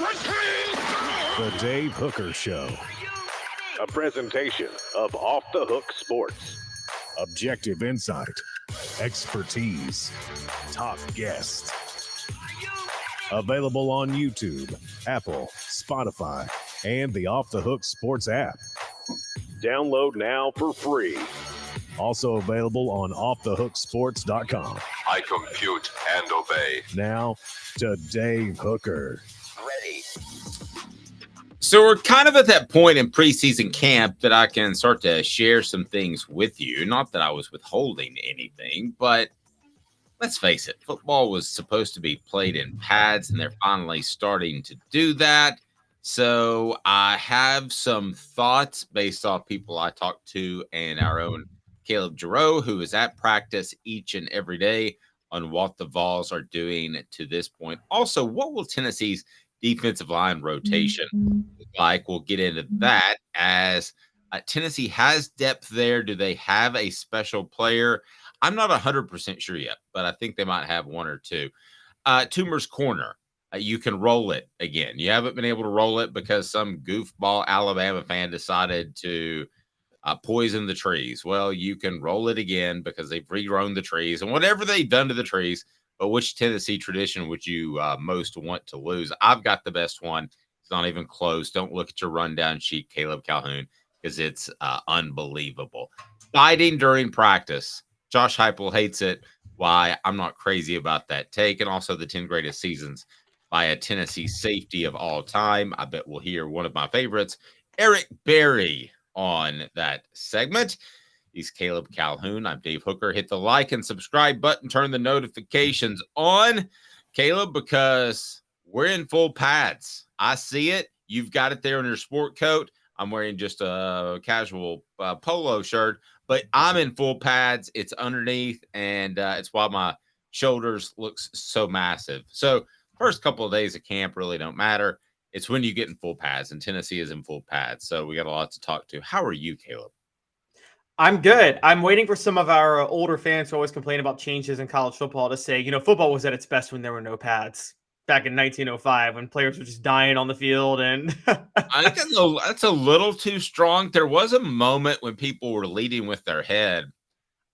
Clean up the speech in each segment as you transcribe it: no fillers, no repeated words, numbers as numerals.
The Dave Hooker Show. A presentation of Off the Hook Sports. Objective insight, expertise, top guests. Available on YouTube, Apple, Spotify, and the Off the Hook Sports app. Download now for free. Also available on offthehooksports.com. I compute and obey. Now to Dave Hooker. Ready. So we're kind of at that point in preseason camp that I can start to share some things with you. Not that I was withholding anything, but let's face it, football was supposed to be played in pads, and they're finally starting to do that. So I have some thoughts based off people I talked to and our own Caleb Giroux, who is at practice each and every day, on what the Vols are doing to this point. Also, what will Tennessee's defensive line rotation look like? We'll get into that, as Tennessee has depth there. Do they have a special player? I'm not 100% sure yet, but I think they might have one or two. Toomer's Corner. You can roll it again. You haven't been able to roll it because some goofball Alabama fan decided to poison the trees. Well, you can roll it again because they've regrown the trees and whatever they've done to the trees. But which Tennessee tradition would you most want to lose? I've got the best one. It's not even close. Don't look at your rundown sheet, Caleb Calhoun, because it's unbelievable. Fighting during practice. Josh Heupel hates it. Why? I'm not crazy about that take. And also the 10 greatest seasons by a Tennessee safety of all time. I bet we'll hear one of my favorites, Eric Berry, on that segment. He's Caleb Calhoun. I'm Dave Hooker. Hit the like and subscribe button. Turn the notifications on, Caleb, because we're in full pads. I see it. You've got it there in your sport coat. I'm wearing just a casual polo shirt, but I'm in full pads. It's underneath, and it's why my shoulders looks so massive. So first couple of days of camp really don't matter. It's when you get in full pads, and Tennessee is in full pads. So we got a lot to talk to. How are you, Caleb? I'm good. I'm waiting for some of our older fans who always complain about changes in college football to say, football was at its best when there were no pads back in 1905 when players were just dying on the field. And I think that's a little too strong. There was a moment when people were leading with their head.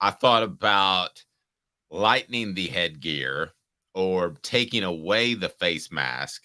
I thought about lightening the headgear or taking away the face mask.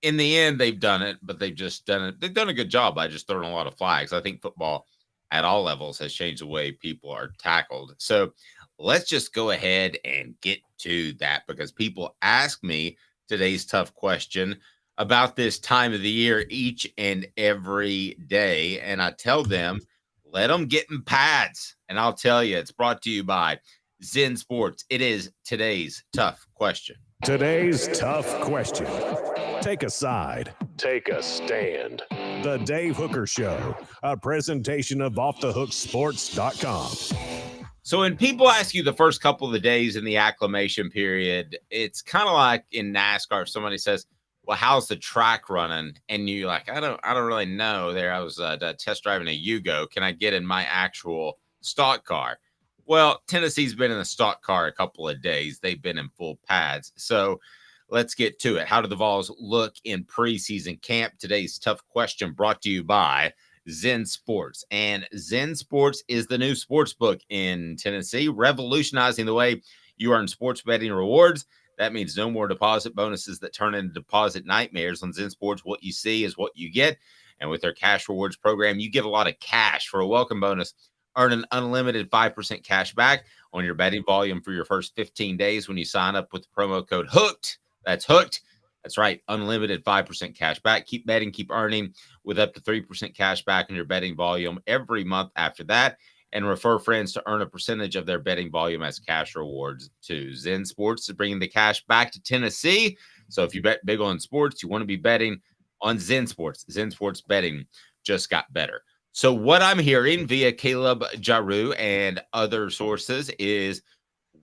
In the end, they've done it, but they've just done it. They've done a good job by just throwing a lot of flags. I think football at all levels has changed the way people are tackled. So let's just go ahead and get to that, because people ask me today's tough question about this time of the year each and every day. And I tell them, let them get in pads. And I'll tell you, it's brought to you by Zen Sports. It is today's tough question. Today's tough question. Take a side. Take a stand. The Dave Hooker Show, a presentation of offthehooksports.com. So when people ask you the first couple of the days in the acclimation period, it's kind of like in NASCAR. If somebody says, well, how's the track running? And you're like, I don't really know. There, I was test driving a Yugo. Can I get in my actual stock car? Well, Tennessee's been in a stock car a couple of days. They've been in full pads. So let's get to it. How do the Vols look in preseason camp? Today's tough question brought to you by Zen Sports. And Zen Sports is the new sports book in Tennessee, revolutionizing the way you earn sports betting rewards. That means no more deposit bonuses that turn into deposit nightmares. On Zen Sports, what you see is what you get. And with their cash rewards program, you get a lot of cash for a welcome bonus. Earn an unlimited 5% cash back on your betting volume for your first 15 days when you sign up with the promo code HOOKED. That's hooked. That's right. Unlimited 5% cash back. Keep betting, keep earning with up to 3% cash back on your betting volume every month after that. And refer friends to earn a percentage of their betting volume as cash rewards too. Zen Sports is bringing the cash back to Tennessee. So if you bet big on sports, you want to be betting on Zen Sports. Zen Sports betting just got better. So what I'm hearing via Caleb Giroux and other sources is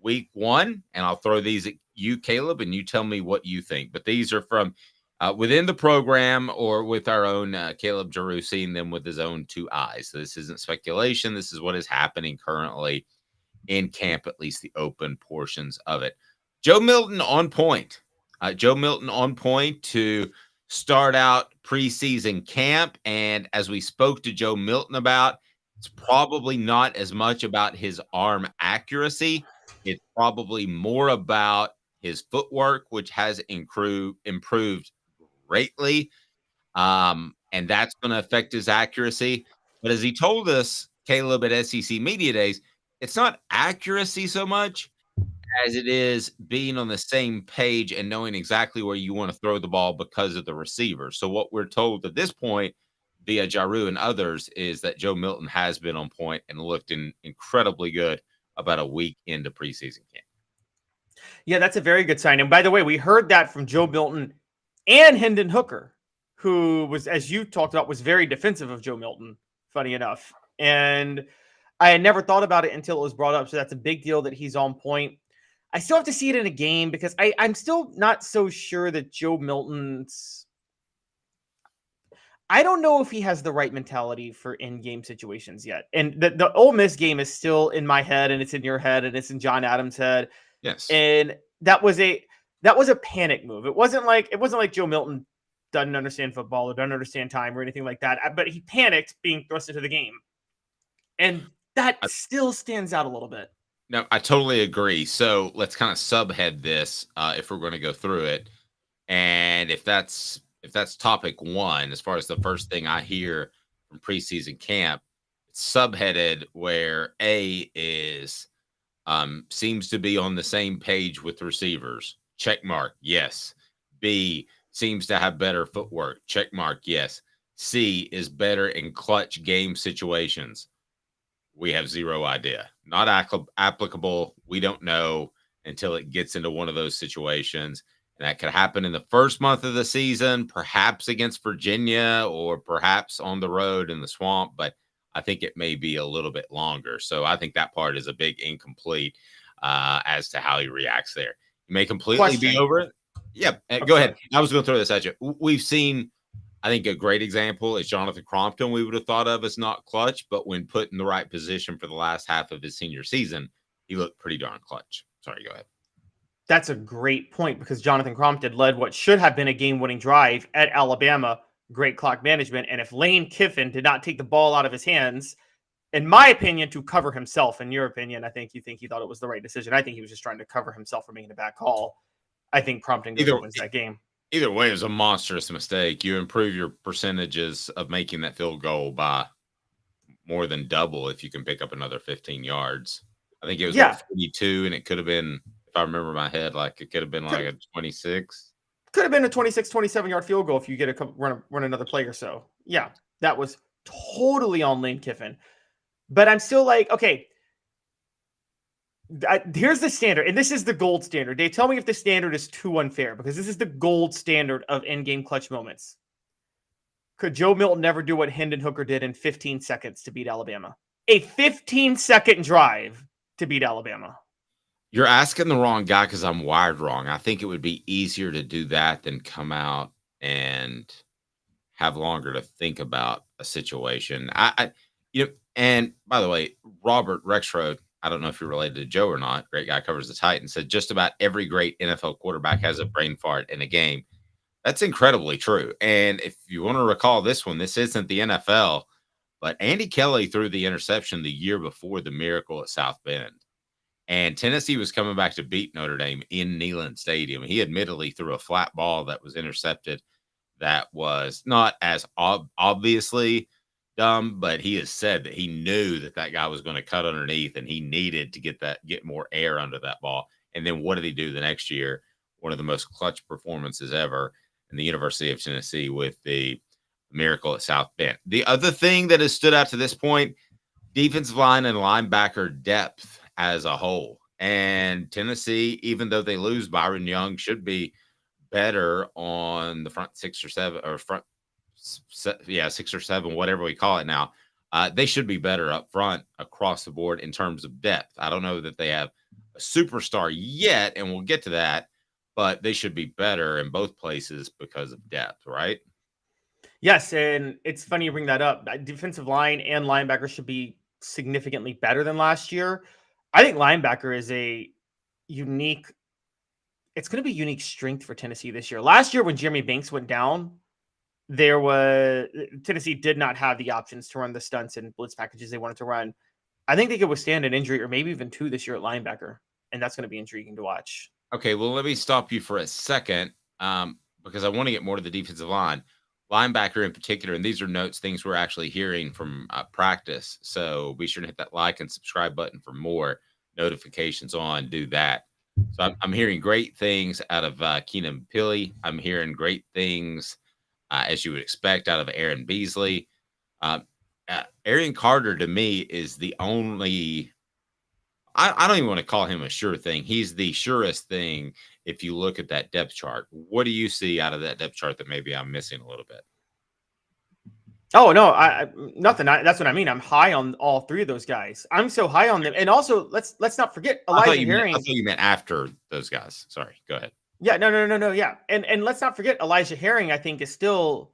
week one, and I'll throw these at you, Caleb, and you tell me what you think. But these are from within the program or with our own Caleb Giroux, seeing them with his own two eyes. So this isn't speculation. This is what is happening currently in camp, at least the open portions of it. Joe Milton on point. Joe Milton on point to start out preseason camp. And as we spoke to Joe Milton about, it's probably not as much about his arm accuracy. It's probably more about his footwork, which has improved greatly. And that's going to affect his accuracy. But as he told us, Caleb, at SEC Media Days, it's not accuracy so much as it is being on the same page and knowing exactly where you want to throw the ball because of the receiver. So what we're told at this point via Jaru and others is that Joe Milton has been on point and looked incredibly good about a week into preseason camp. Yeah, that's a very good sign. And by the way, we heard that from Joe Milton and Hendon Hooker, who was, as you talked about, was very defensive of Joe Milton, funny enough. And I had never thought about it until it was brought up. So that's a big deal that he's on point. I still have to see it in a game because I'm still not so sure that Joe Milton's. I don't know if he has the right mentality for in-game situations yet. And the Ole Miss game is still in my head, and it's in your head, and it's in John Adams' head. Yes. And that was a panic move. It wasn't like Joe Milton doesn't understand football or doesn't understand time or anything like that. But he panicked being thrust into the game. And that still stands out a little bit. No, I totally agree. So let's kind of subhead this if we're going to go through it. And if that's topic one, as far as the first thing I hear from preseason camp, it's subheaded where A is seems to be on the same page with receivers. Check mark, yes. B seems to have better footwork. Check mark, yes. C is better in clutch game situations. We have zero idea. Not applicable. We don't know until it gets into one of those situations. And that could happen in the first month of the season, perhaps against Virginia or perhaps on the road in the swamp. But I think it may be a little bit longer. So I think that part is a big incomplete as to how he reacts there. He may completely be over it. Yep. Go ahead. I was going to throw this at you. We've seen, I think a great example is Jonathan Crompton. We would have thought of as not clutch, but when put in the right position for the last half of his senior season, he looked pretty darn clutch. Sorry, go ahead. That's a great point because Jonathan Crompton led what should have been a game-winning drive at Alabama. Great clock management. And if Lane Kiffin did not take the ball out of his hands, in my opinion, to cover himself, in your opinion, I think you think he thought it was the right decision. I think he was just trying to cover himself from making a bad call. I think Crompton wins that game. Either way, it was a monstrous mistake. You improve your percentages of making that field goal by more than double if you can pick up another 15 yards. I think it was 42, and it could have been, if I remember my head, like it could have been like a 26. Could have been a 26, 27-yard field goal if you get a run another play or so. Yeah, that was totally on Lane Kiffin. But I'm still like, okay, here's the standard, and this is the gold standard. Dave, tell me if the standard is too unfair, because this is the gold standard of in-game clutch moments. Could Joe Milton never do what Hendon Hooker did in 15 seconds to beat Alabama? A 15-second drive to beat Alabama. You're asking the wrong guy because I'm wired wrong. I think it would be easier to do that than come out and have longer to think about a situation. And by the way, Robert Rexroad, I don't know if you're related to Joe or not. Great guy, covers the Titans. Said just about every great NFL quarterback has a brain fart in a game. That's incredibly true. And if you want to recall this one, this isn't the NFL, but Andy Kelly threw the interception the year before the Miracle at South Bend. And Tennessee was coming back to beat Notre Dame in Neyland Stadium. He admittedly threw a flat ball that was intercepted that was not as obviously dumb, but he has said that he knew that guy was going to cut underneath and he needed to get more air under that ball. And then what did he do the next year? One of the most clutch performances ever in the University of Tennessee with the Miracle at South Bend. The other thing that has stood out to this point, defensive line and linebacker depth as a whole. And Tennessee, even though they lose Byron Young, should be better on the front 6 or 7 or front 6 or 7, whatever we call it now. They should be better up front across the board in terms of depth. I don't know that they have a superstar yet, and we'll get to that, but they should be better in both places because of depth, right? Yes, and it's funny you bring that up. Defensive line and linebacker should be significantly better than last year. I think linebacker is a unique it's going to be unique strength for Tennessee this year. Last year, when Jeremy Banks went down, Tennessee did not have the options to run the stunts and blitz packages they wanted to run. I think they could withstand an injury or maybe even 2 this year at linebacker, and that's going to be intriguing to watch. Okay, well, let me stop you for a second because I want to get more to the defensive line. Linebacker in particular, and these are notes, things we're actually hearing from practice. So be sure to hit that like and subscribe button for more notifications on. Do that. So I'm hearing great things out of Keenan Pili. I'm hearing great things, as you would expect, out of Aaron Beasley. Arian Carter, to me, is the only – I don't even want to call him a sure thing. He's the surest thing if you look at that depth chart. What do you see out of that depth chart that maybe I'm missing a little bit? Oh, no, nothing. That's what I mean. I'm high on all 3 of those guys. I'm so high on them. And also, let's not forget Elijah Herring. I thought you meant after those guys. Sorry. Go ahead. Yeah, no. Yeah. And let's not forget Elijah Herring, I think, is still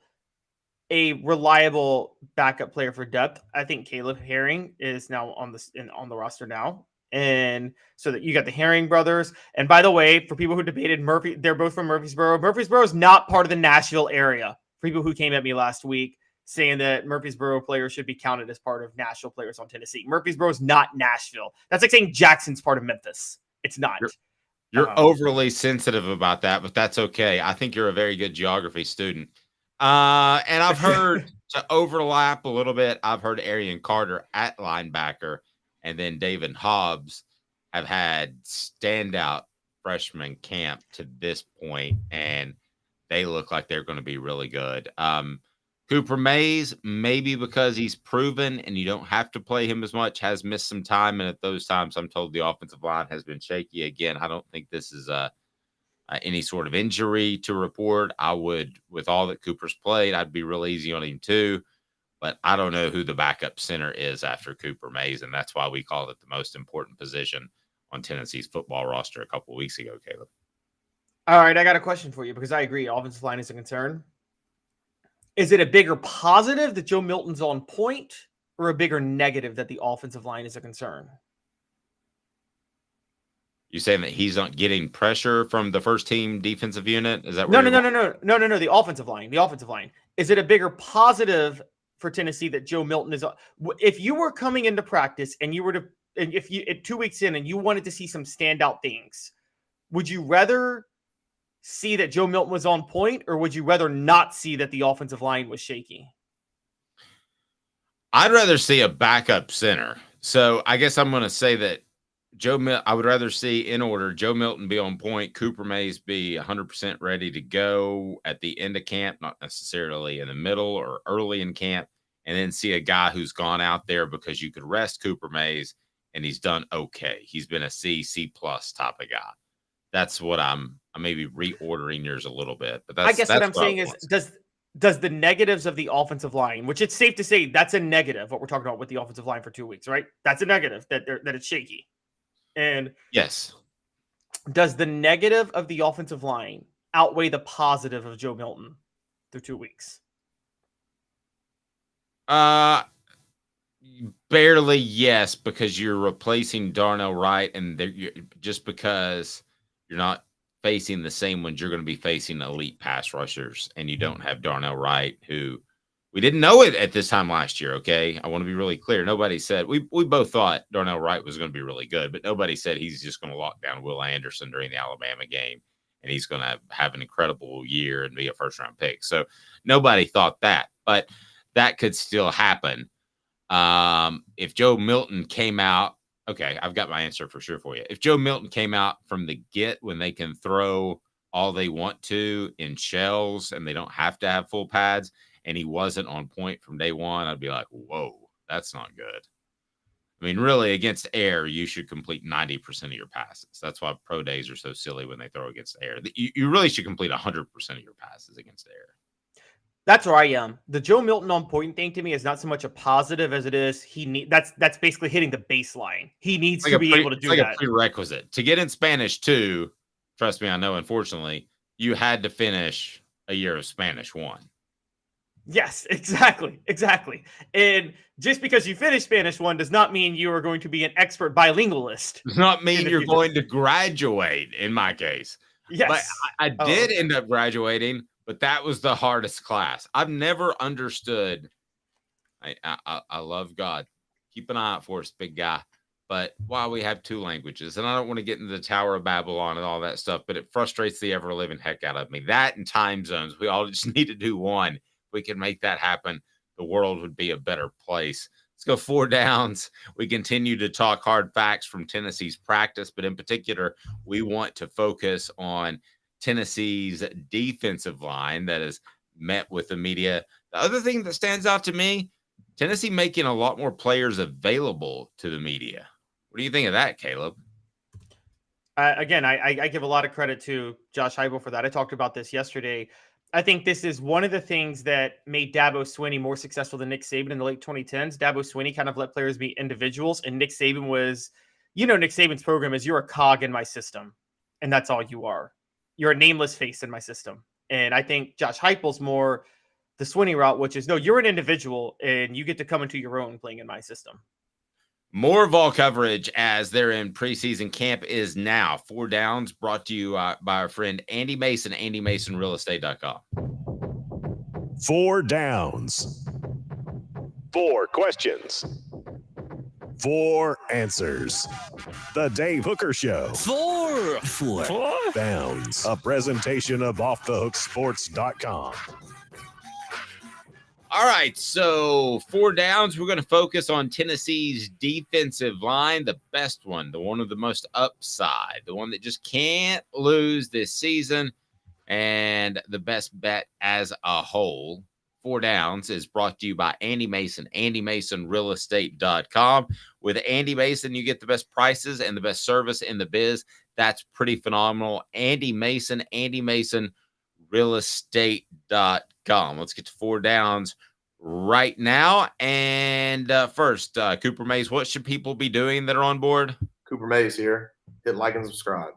a reliable backup player for depth. I think Caleb Herring is now on the roster now. And so that you got the Herring brothers. And by the way, for people who debated Murphy, they're both from Murfreesboro. Murfreesboro is not part of the Nashville area. For people who came at me last week saying that Murfreesboro players should be counted as part of Nashville players on Tennessee. Murfreesboro is not Nashville. That's like saying Jackson's part of Memphis. It's not. You're overly sensitive about that, but that's okay. I think you're a very good geography student. And I've heard to overlap a little bit. I've heard Arian Carter at linebacker and then David Hobbs have had standout freshman camp to this point, and they look like they're going to be really good. Cooper Mays, maybe because he's proven and you don't have to play him as much, has missed some time. And at those times, I'm told the offensive line has been shaky. Again, I don't think this is any sort of injury to report. I would, with all that Cooper's played, I'd be real easy on him too. But I don't know who the backup center is after Cooper Mays, and that's why we called it the most important position on Tennessee's football roster a couple of weeks ago, Caleb. All right, I got a question for you because I agree. Offensive line is a concern. Is it a bigger positive that Joe Milton's on point or a bigger negative that the offensive line is a concern? You saying that he's not getting pressure from the first team defensive unit? Is that No. The offensive line. The offensive line. Is it a bigger positive for Tennessee that Joe Milton is? If you were coming into practice and you were to, and if you 2 weeks in and you wanted to see some standout things, would you rather see that Joe Milton was on point, or would you rather not see that the offensive line was shaky? I'd rather see a backup center. So I guess I'm going to say that I would rather see, in order, Joe Milton be on point, Cooper Mays be 100% ready to go at the end of camp, not necessarily in the middle or early in camp, and then see a guy who's gone out there because you could rest Cooper Mays and he's done okay. He's been a C+ type of guy. That's what I'm maybe reordering yours a little bit. But that's, I guess what I'm saying is, does the negatives of the offensive line, which it's safe to say that's a negative, what we're talking about with the offensive line for 2 weeks, right? That's a negative, that it's shaky. And yes, does the negative of the offensive line outweigh the positive of Joe Milton through 2 weeks? Barely, yes, because you're replacing Darnell Wright, and just because you're not facing the same ones, you're going to be facing elite pass rushers, and you don't have Darnell Wright, who we didn't know it at this time last year. Okay, I want to be really clear. Nobody said we both thought Darnell Wright was going to be really good, but nobody said he's just going to lock down Will Anderson during the Alabama game and he's going to have an incredible year and be a first-round pick. So nobody thought that, but that could still happen. If Joe Milton came out, okay, I've got my answer for sure for you. If Joe Milton came out from the get when they can throw all they want to in shells and they don't have to have full pads, and he wasn't on point from day one, I'd be like, whoa, that's not good. I mean, really, against air, you should complete 90% of your passes. That's why pro days are so silly when they throw against air. You really should complete 100% of your passes against air. That's where I am. The Joe Milton on point thing to me is not so much a positive as it is that's basically hitting the baseline. He needs to be able to do that. It's like a prerequisite. To get in Spanish 2, trust me, I know, unfortunately, you had to finish a year of Spanish 1. Yes, exactly. And just because you finish Spanish 1 does not mean you are going to be an expert bilingualist. Does not mean you're going to graduate, in my case. Yes. I did end up graduating, but that was the hardest class. I've never understood. I love God. Keep an eye out for us, big guy. But why we have 2 languages, and I don't want to get into the Tower of Babylon and all that stuff, but it frustrates the ever-living heck out of me. That and time zones, we all just need to do one. If we can make that happen, the world would be a better place. Let's go 4 downs. We continue to talk hard facts from Tennessee's practice, but in particular, we want to focus on Tennessee's defensive line that has met with the media. The other thing that stands out to me, Tennessee making a lot more players available to the media. What do you think of that, Caleb? Again, I give a lot of credit to Josh Heupel for that. I talked about this yesterday. I think this is one of the things that made Dabo Swinney more successful than Nick Saban in the late 2010s. Dabo Swinney kind of let players be individuals, and Nick Saban was, Nick Saban's program is you're a cog in my system, and that's all you are. You're a nameless face in my system. And I think Josh Heupel's more the Swinney route, which is, no, you're an individual, and you get to come into your own playing in my system. More Vol coverage as they're in preseason camp is now. 4 downs brought to you by our friend Andy Mason, AndyMasonRealEstate.com. 4 downs. 4 questions. 4 answers. The Dave Hooker Show. 4 Downs. A presentation of OffTheHookSports.com. All right, so 4 downs. We're going to focus on Tennessee's defensive line, the best one, the one with the most upside, the one that just can't lose this season, and the best bet as a whole. 4 downs is brought to you by Andy Mason, AndyMasonRealEstate.com. With Andy Mason, you get the best prices and the best service in the biz. That's pretty phenomenal. Andy Mason, AndyMasonRealEstate.com. Let's get to 4 downs right now. And first, Cooper Mays, what should people be doing that are on board? Cooper Mays here. Hit like and subscribe.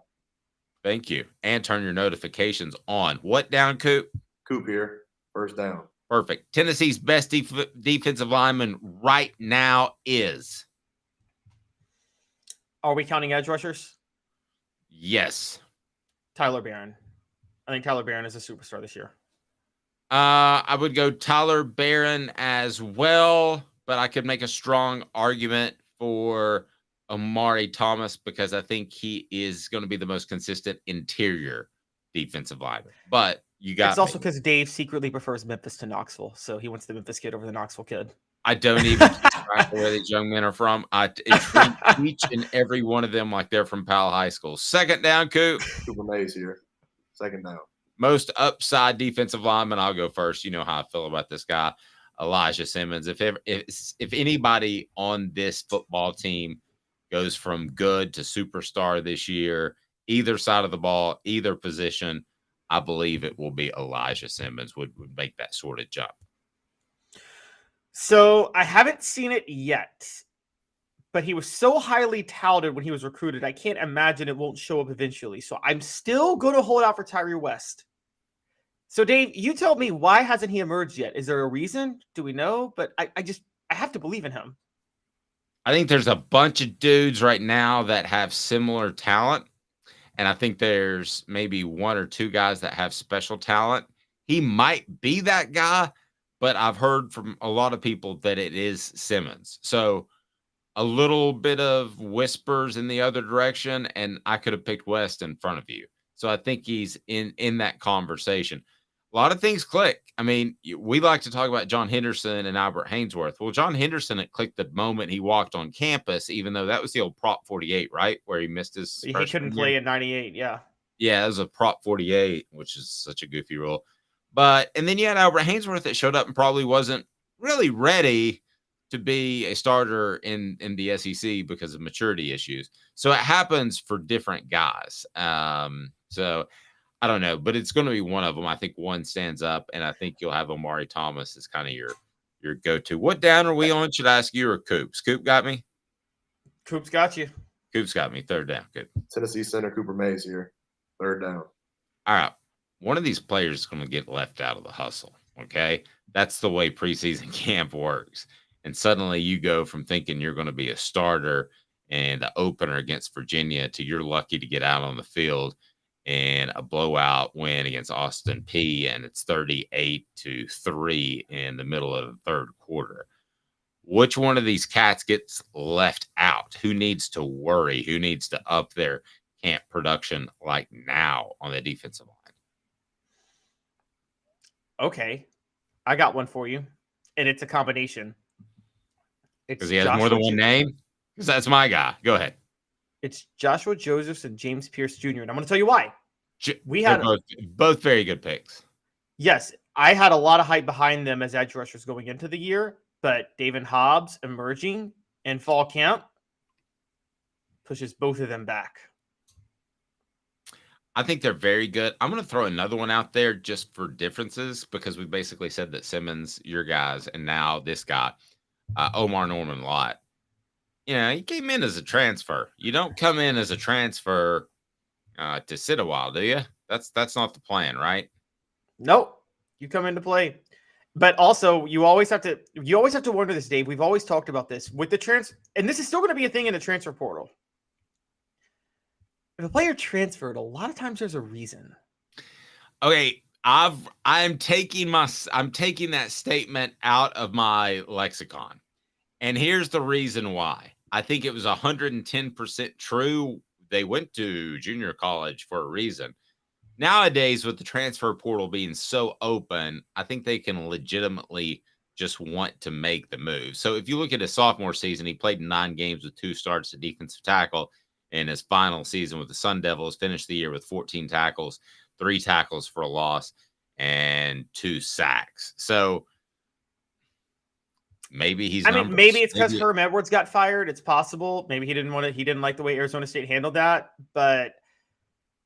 Thank you. And turn your notifications on. What down, Coop? Coop here. First down. Perfect. Tennessee's best defensive lineman right now is? Are we counting edge rushers? Yes. Tyler Barron. I think Tyler Barron is a superstar this year. I would go Tyler Barron as well, but I could make a strong argument for Amari Thomas because I think he is going to be the most consistent interior defensive lineman. But you got it's also because Dave secretly prefers Memphis to Knoxville, so he wants the Memphis kid over the Knoxville kid. I don't even keep track of where these young men are from. I treat each and every one of them like they're from Powell High School. Second down, Coop. Cooper Mays here. Second down. Most upside defensive lineman. I'll go first. You know how I feel about this guy, Elijah Simmons. If anybody on this football team goes from good to superstar this year, either side of the ball, either position, I believe it will be Elijah Simmons would make that sort of jump. So I haven't seen it yet, but he was so highly touted when he was recruited. I can't imagine it won't show up eventually. So I'm still going to hold out for Tyree West. So Dave, you tell me, why hasn't he emerged yet? Is there a reason? Do we know? But I have to believe in him. I think there's a bunch of dudes right now that have similar talent. And I think there's maybe 1 or 2 guys that have special talent. He might be that guy, but I've heard from a lot of people that it is Simmons. So a little bit of whispers in the other direction, and I could have picked West in front of you. So I think he's in that conversation. A lot of things click. I mean, we like to talk about John Henderson and Albert Haynesworth. Well, John Henderson, it clicked the moment he walked on campus, even though that was the old Prop 48, right? Where he missed his He couldn't play at 98, yeah. Yeah, it was a Prop 48, which is such a goofy rule. And then you had Albert Haynesworth that showed up and probably wasn't really ready to be a starter in the SEC because of maturity issues. So it happens for different guys. So I don't know, but it's going to be one of them. I think one stands up, and I think you'll have Amari Thomas as kind of your go-to. What down are we on? Should I ask you or Coop? Coop got me? Coop's got you. Coop's got me. Third down. Good. Tennessee center Cooper Mays here. Third down. All right. One of these players is going to get left out of the hustle, okay? That's the way preseason camp works. And suddenly you go from thinking you're going to be a starter and the opener against Virginia to you're lucky to get out on the field in a blowout win against Austin P, and it's 38-3 in the middle of the third quarter. Which one of these cats gets left out? Who needs to worry? Who needs to up their camp production like now on the defensive line? Okay, I got one for you, and it's a combination. Because he has more than one name? Because that's my guy. Go ahead. It's Joshua Josephs and James Pierce Jr., and I'm going to tell you why. We had both very good picks. Yes, I had a lot of hype behind them as edge rushers going into the year, but David Hobbs emerging in fall camp pushes both of them back. I think they're very good. I'm going to throw another one out there just for differences, because we basically said that Simmons, your guys, and now this guy, Omar Norman Lott. He came in as a transfer. You don't come in as a transfer to sit a while, do you? That's not the plan, right? Nope. You come into play. But also, you always have to wonder this, Dave. We've always talked about this with the and this is still going to be a thing in the transfer portal. If a player transferred, a lot of times there's a reason. Okay, I'm taking that statement out of my lexicon. And here's the reason why. I think it was 110% true. They went to junior college for a reason. Nowadays, with the transfer portal being so open, I think they can legitimately just want to make the move. So if you look at his sophomore season, he played 9 games with 2 starts at defensive tackle. In his final season with the Sun Devils, finished the year with 14 tackles, 3 tackles for a loss, and 2 sacks. So maybe maybe it's because Herm Edwards got fired. It's possible. Maybe he didn't like the way Arizona State handled that. But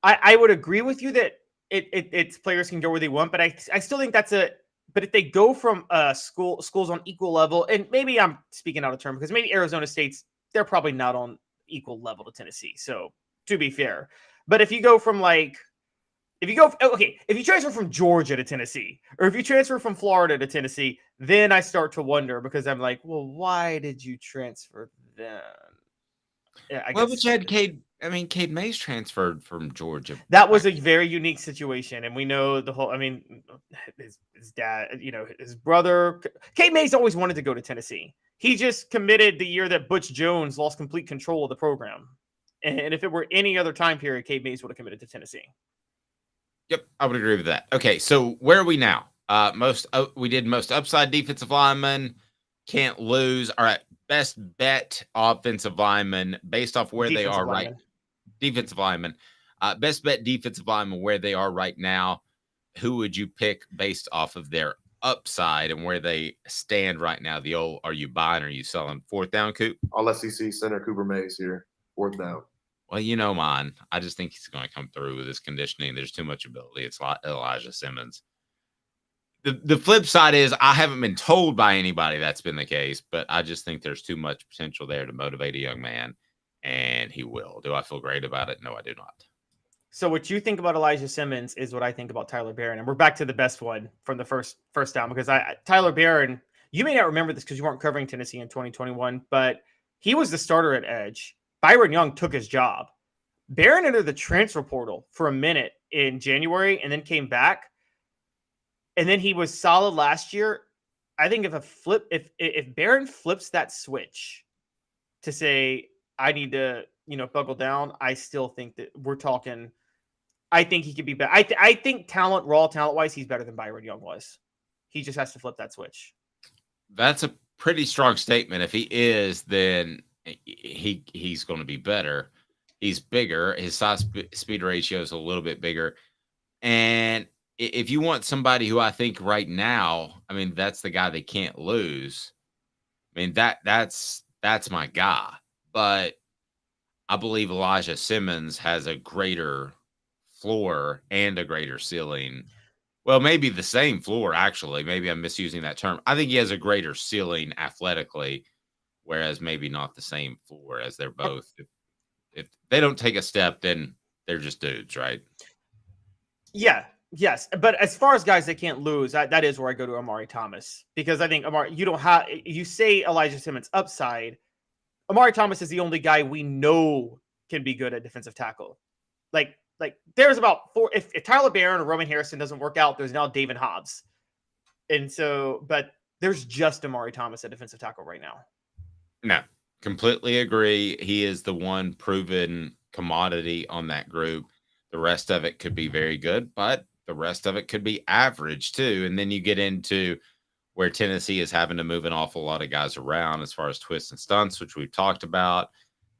I would agree with you that it's players can go where they want. But I still think but if they go from schools on equal level, and maybe I'm speaking out of turn because maybe Arizona State's, they're probably not on equal level to Tennessee. So to be fair, but if you go from if you transfer from Georgia to Tennessee, or if you transfer from Florida to Tennessee, then I start to wonder, because I'm like, well, why did you transfer then? Yeah, but you had Cade Mays transferred from Georgia. That was a very unique situation. And we know the whole, his dad, his brother, Cade Mays always wanted to go to Tennessee. He just committed the year that Butch Jones lost complete control of the program. And if it were any other time period, Cade Mays would have committed to Tennessee. Yep, I would agree with that. Okay, so where are we now? We did most upside defensive lineman, can't lose. All right, best bet offensive lineman based off where they are right. Defensive lineman, best bet defensive lineman where they are right now. Who would you pick based off of their upside and where they stand right now? The old, are you buying or are you selling? 4th down, Coop? All SEC center Cooper Mays here. 4th down. Well, mine. I just think he's going to come through with his conditioning. There's too much ability. It's Elijah Simmons. The flip side is I haven't been told by anybody that's been the case, but I just think there's too much potential there to motivate a young man, and he will. Do I feel great about it? No, I do not. So what you think about Elijah Simmons is what I think about Tyler Barron. And we're back to the best one from the first down, because Tyler Barron, you may not remember this because you weren't covering Tennessee in 2021, but he was the starter at edge. Byron Young took his job. Barron entered the transfer portal for a minute in January and then came back. And then he was solid last year. I think if Barron flips that switch to say, I need to, buckle down, I still think that we're talking, I think he could be better. I think raw talent wise, he's better than Byron Young was. He just has to flip that switch. That's a pretty strong statement. If he is, then he's going to be better. He's bigger. His size speed ratio is a little bit bigger. And if you want somebody who I think right now, that's the guy they can't lose. That's my guy. But I believe Elijah Simmons has a greater floor and a greater ceiling. Well, maybe the same floor, actually. Maybe I'm misusing that term. I think he has a greater ceiling athletically, whereas maybe not the same floor, as they're both. If they don't take a step, then they're just dudes, right? Yeah. Yes, but as far as guys that can't lose, that is where I go to Amari Thomas, because I think you say Elijah Simmons upside. Amari Thomas is the only guy we know can be good at defensive tackle. Like like there's about 4. If Tyler Barron or Roman Harrison doesn't work out, there's now David Hobbs. And so, but there's just Amari Thomas at defensive tackle right now. No, completely agree. He is the one proven commodity on that group. The rest of it could be very good, but the rest of it could be average too. And then you get into where Tennessee is having to move an awful lot of guys around as far as twists and stunts, which we've talked about.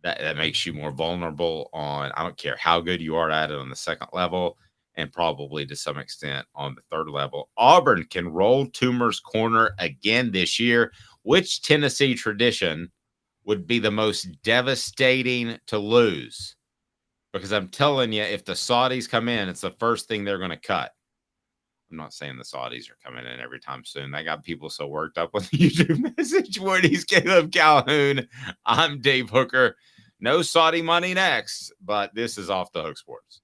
That makes you more vulnerable on, I don't care how good you are at it on the second level, and probably to some extent on the third level. Auburn can roll Toomer's corner again this year. Which Tennessee tradition would be the most devastating to lose? Because I'm telling you, if the Saudis come in, it's the first thing they're going to cut. I'm not saying the Saudis are coming in every time soon. That got people so worked up with the YouTube message. Woody's Caleb Calhoun. I'm Dave Hooker. No Saudi money next, but this is Off the Hook Sports.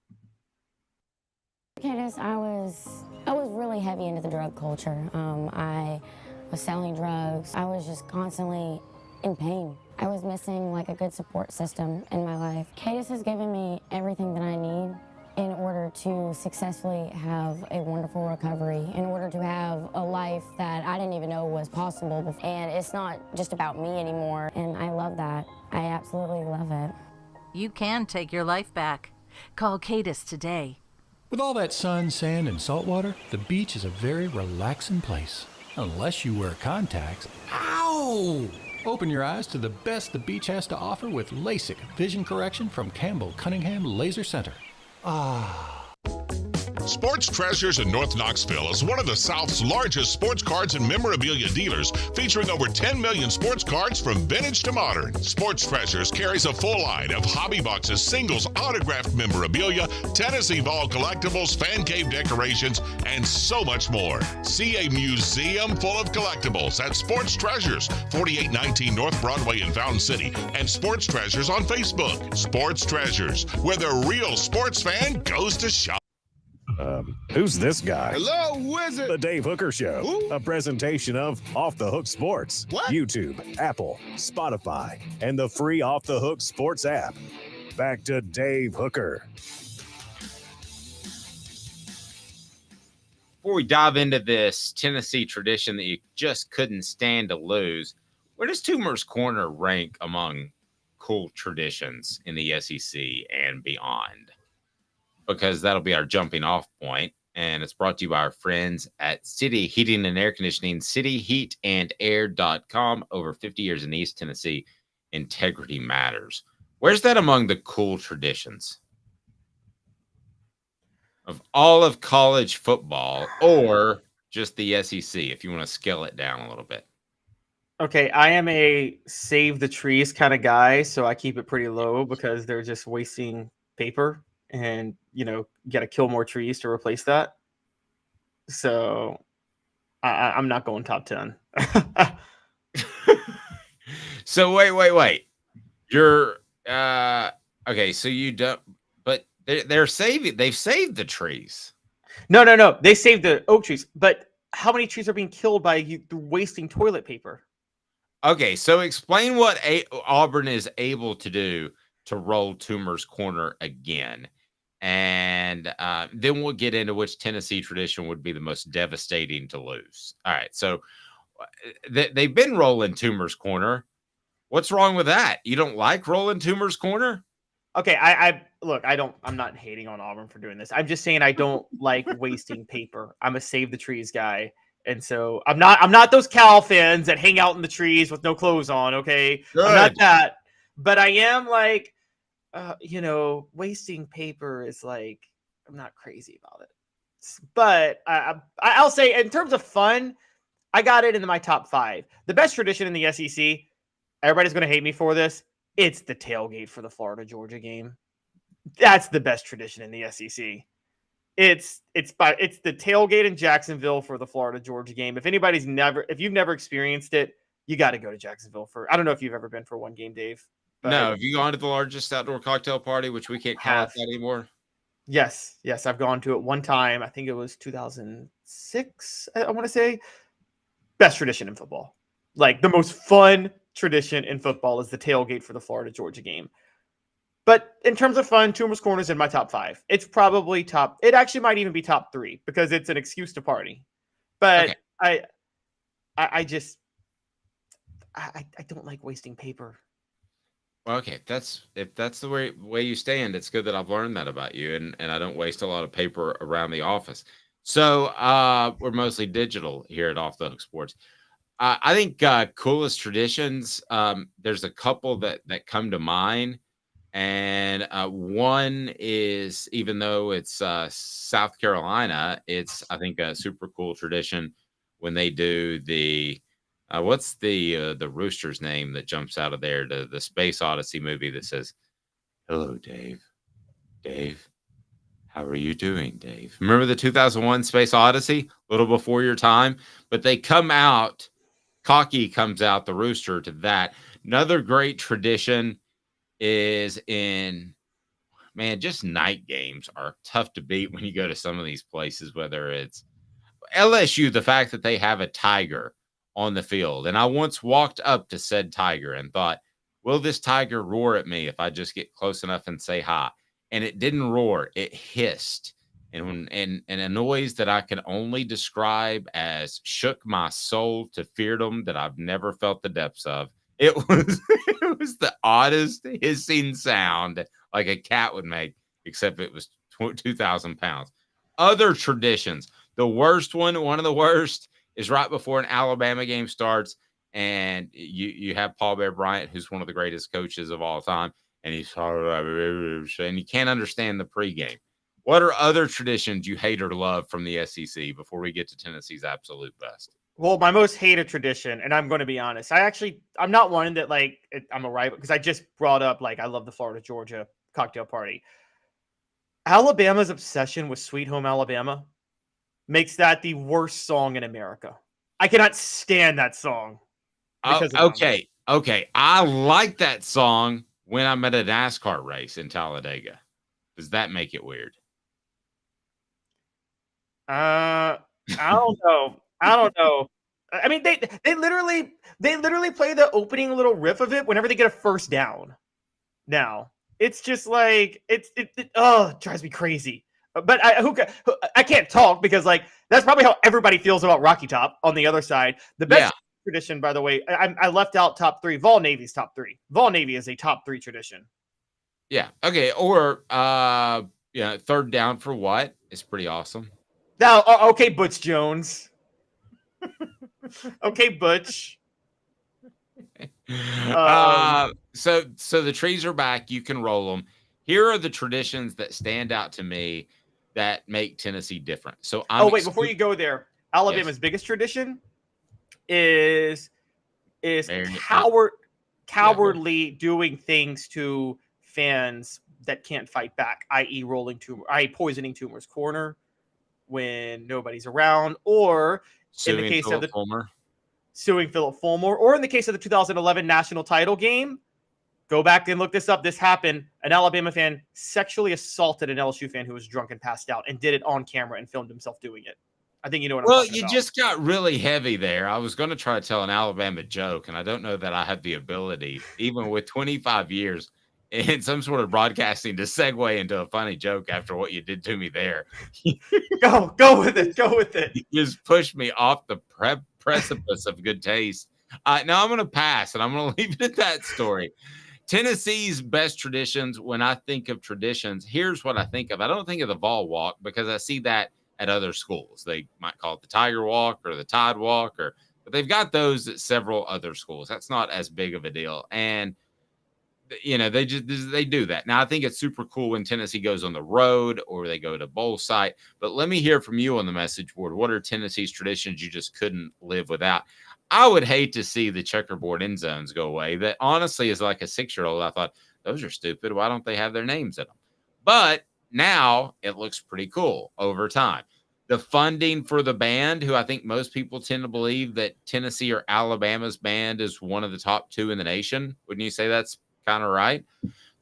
Candace, I was really heavy into the drug culture. I was selling drugs. I was just constantly in pain. I was missing like a good support system in my life. Candace has given me everything that I need in order to successfully have a wonderful recovery, in order to have a life that I didn't even know was possible before. And it's not just about me anymore, and I love that. I absolutely love it. You can take your life back. Call Cadis today. With all that sun, sand, and salt water, the beach is a very relaxing place. Unless you wear contacts. Ow! Open your eyes to the best the beach has to offer with LASIK vision correction from Campbell Cunningham Laser Center. Sports Treasures in North Knoxville is one of the South's largest sports cards and memorabilia dealers, featuring over 10 million sports cards from vintage to modern. Sports Treasures carries a full line of hobby boxes, singles, autographed memorabilia, Tennessee Vol collectibles, fan cave decorations, and so much more. See a museum full of collectibles at Sports Treasures, 4819 North Broadway in Fountain City, and Sports Treasures on Facebook. Sports Treasures, where the real sports fan goes to shop. Who's this guy? Hello, wizard. The Dave Hooker Show, Who? a presentation of Off the Hook Sports, What? YouTube, Apple, Spotify, and the free Off the Hook Sports app. Back to Dave Hooker. Before we dive into this Tennessee tradition that you just couldn't stand to lose, where does Toomer's Corner rank among cool traditions in the SEC and beyond? Because that'll be our jumping off point, and it's brought to you by our friends at City Heating and Air Conditioning, cityheatandair.com. Over 50 years in East Tennessee, integrity matters. Where's that among the cool traditions of all of college football, or just the SEC, if you want to scale it down a little bit? Okay, I am a save the trees kind of guy, so I keep it pretty low because they're just wasting paper. And, you got to kill more trees to replace that. So I'm not going top 10. So wait. You're okay. So you don't, but they've saved the trees. No. They saved the oak trees. But how many trees are being killed by you wasting toilet paper? Okay. So explain what Auburn is able to do to roll Toomer's Corner again. And then we'll get into which Tennessee tradition would be the most devastating to lose. All right. So they've been rolling Toomer's Corner. What's wrong with that? You don't like rolling Toomer's Corner? Okay. I'm not hating on Auburn for doing this. I'm just saying I don't like wasting paper. I'm a save the trees guy. And so I'm not those Cal fans that hang out in the trees with no clothes on. Okay. Good. I'm not that, but I am like, wasting paper is like, I'm not crazy about it. But I'll say in terms of fun, I got it into my top 5. The best tradition in the SEC, everybody's going to hate me for this. It's the tailgate for the Florida-Georgia game. That's the best tradition in the SEC. It's the tailgate in Jacksonville for the Florida-Georgia game. If you've never experienced it, you got to go to Jacksonville I don't know if you've ever been for one game, Dave. No, have you gone to the largest outdoor cocktail party, which we can't call it that anymore? Yes, I've gone to it one time. I think it was 2006, I want to say. Best tradition in football. Like, the most fun tradition in football is the tailgate for the Florida-Georgia game. But in terms of fun, Toomer's Corner is in my top 5. It's probably top. It actually might even be top 3 because it's an excuse to party. But Okay. I just I don't like wasting paper. Well, okay, if that's the way you stand, it's good that I've learned that about you, and I don't waste a lot of paper around the office. So we're mostly digital here at Off the Hook Sports. I think coolest traditions. There's a couple that come to mind, and one is, even though it's South Carolina, it's, I think, a super cool tradition when they do the what's the rooster's name that jumps out of there, the Space Odyssey movie that says, "Hello, Dave. Dave, how are you doing, Dave?" Remember the 2001 Space Odyssey? A little before your time, but they come out. Cocky comes out, the rooster, to that. Another great tradition is just night games are tough to beat when you go to some of these places, whether it's LSU, the fact that they have a tiger on the field. And I once walked up to said tiger and thought, will this tiger roar at me if I just get close enough and say hi? And it didn't roar, it hissed. And a noise that I can only describe as shook my soul to feardom that I've never felt the depths of. It was the oddest hissing sound like a cat would make, except it was 2,000 pounds. Other traditions. The worst one of the worst, is right before an Alabama game starts, and you have Paul Bear Bryant, who's one of the greatest coaches of all time, and and you can't understand the pregame. What are other traditions you hate or love from the SEC before we get to Tennessee's absolute best? Well, my most hated tradition, and I'm going to be honest, I'm not one that I'm a rival, because I just brought up I love the Florida Georgia cocktail party. Alabama's obsession with Sweet Home Alabama makes that the worst song in America. I cannot stand that song. Okay. I like that song when I'm at a NASCAR race in Talladega. Does that make it weird? I don't know. I mean, they literally play the opening little riff of it whenever they get a first down. Now it's just it drives me crazy. But I can't talk because that's probably how everybody feels about Rocky Top on the other side. The best tradition, by the way, I left out top 3. Vol Navy's top 3. Vol Navy is a top 3 tradition. Yeah. Okay. Or third down for what is pretty awesome. Now, okay, Butch Jones. Okay, Butch. So the trees are back. You can roll them. Here are the traditions that stand out to me that make Tennessee different. So before you go there, Alabama's biggest tradition is cowardly doing things to fans that can't fight back, i.e. poisoning Toomer's Corner when nobody's around, or in the case of suing Philip Fulmer, or in the case of the 2011 national title game. Go back and look this up. This happened. An Alabama fan sexually assaulted an LSU fan who was drunk and passed out, and did it on camera and filmed himself doing it. I think you know what I'm talking about. Well, you just got really heavy there. I was going to try to tell an Alabama joke, and I don't know that I have the ability, even with 25 years in some sort of broadcasting, to segue into a funny joke after what you did to me there. Go with it. Go with it. You just pushed me off the precipice of good taste. Now I'm going to pass, and I'm going to leave it at that story. Tennessee's best traditions, when I think of traditions, here's what I think of. I don't think of the Vol Walk because I see that at other schools. They might call it the Tiger Walk or the Tide Walk, but they've got those at several other schools. That's not as big of a deal. And, they do that. Now, I think it's super cool when Tennessee goes on the road or they go to bowl site. But let me hear from you on the message board. What are Tennessee's traditions you just couldn't live without? I would hate to see the checkerboard end zones go away. That honestly is like a 6-year-old. I thought, those are stupid. Why don't they have their names in them? But now it looks pretty cool over time. The funding for the band, who I think most people tend to believe that Tennessee or Alabama's band is one of the top 2 in the nation. Wouldn't you say that's kind of right?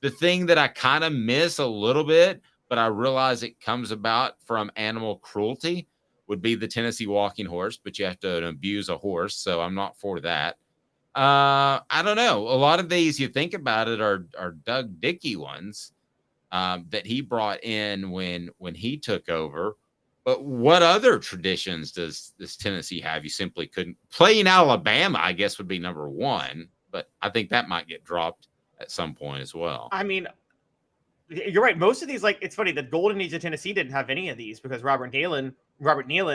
The thing that I kind of miss a little bit, but I realize it comes about from animal cruelty, would be the Tennessee walking horse, but you have to abuse a horse, so I'm not for that. I don't know. A lot of these, you think about it, are Doug Dickey ones that he brought in when he took over. But what other traditions does Tennessee have? You simply couldn't. Playing Alabama, I guess, would be number one, but I think that might get dropped at some point as well. I mean, you're right. Most of these, like, it's funny, the golden age of Tennessee didn't have any of these because Robert Nealon,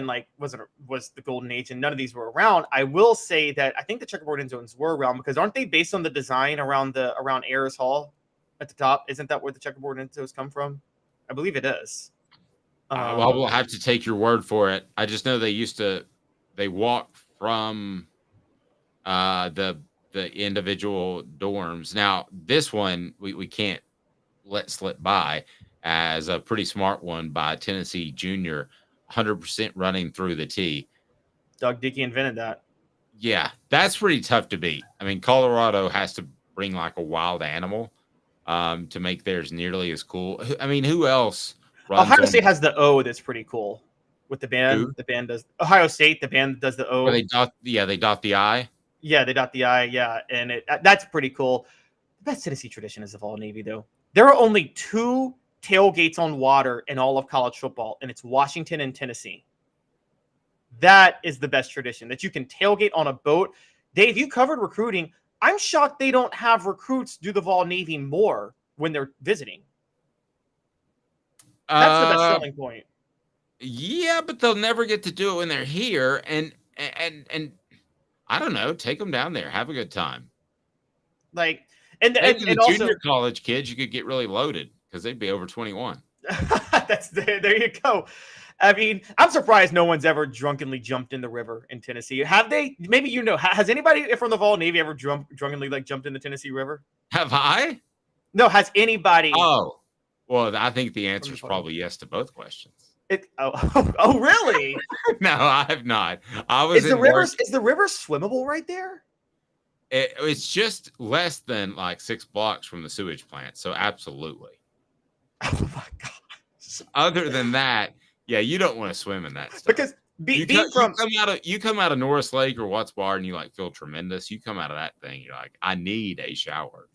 like, was the golden age, and none of these were around. I will say that I think the checkerboard end zones were around because aren't they based on the design around Ayers Hall at the top? Isn't that where the checkerboard end zones come from? I believe it is. Well, we'll have to take your word for it. I just know they walk from the individual dorms. Now, this one we can't let slip by as a pretty smart one by Tennessee junior, 100% running through the tee. Doug Dickey invented that. Yeah, that's pretty tough to beat. I mean, Colorado has to bring like a wild animal to make theirs nearly as cool. I mean, who else? Ohio State has the O that's pretty cool with the band. Who? The band does Ohio State. The band does the O. Where they dot the I. Yeah, they dot the I. Yeah, and that's pretty cool. The best Tennessee tradition is the Vol Navy, though. There are only 2 tailgates on water in all of college football, and it's Washington and Tennessee. That is the best tradition, that you can tailgate on a boat. Dave, you covered recruiting. I'm shocked they don't have recruits do the Vol Navy more when they're visiting. That's the best selling point. Yeah, but they'll never get to do it when they're here. And I don't know, take them down there, have a good time. Like, and the also, junior college kids, you could get really loaded because they'd be over 21. There you go. I mean, I'm surprised no one's ever drunkenly jumped in the river in Tennessee. Have they? Maybe has anybody from the Vol Navy ever drunkenly like jumped in the Tennessee River? Have I? No, has anybody? Oh. Well, I think the answer is probably yes to both questions. Oh, really? No, I have not. Is the river swimmable right there? It's just less than like 6 blocks from the sewage plant, so absolutely. Oh my gosh! Other than that, yeah, you don't want to swim in that stuff. Because you come out of Norris Lake or Watts Bar and you like feel tremendous. You come out of that thing, you're like, I need a shower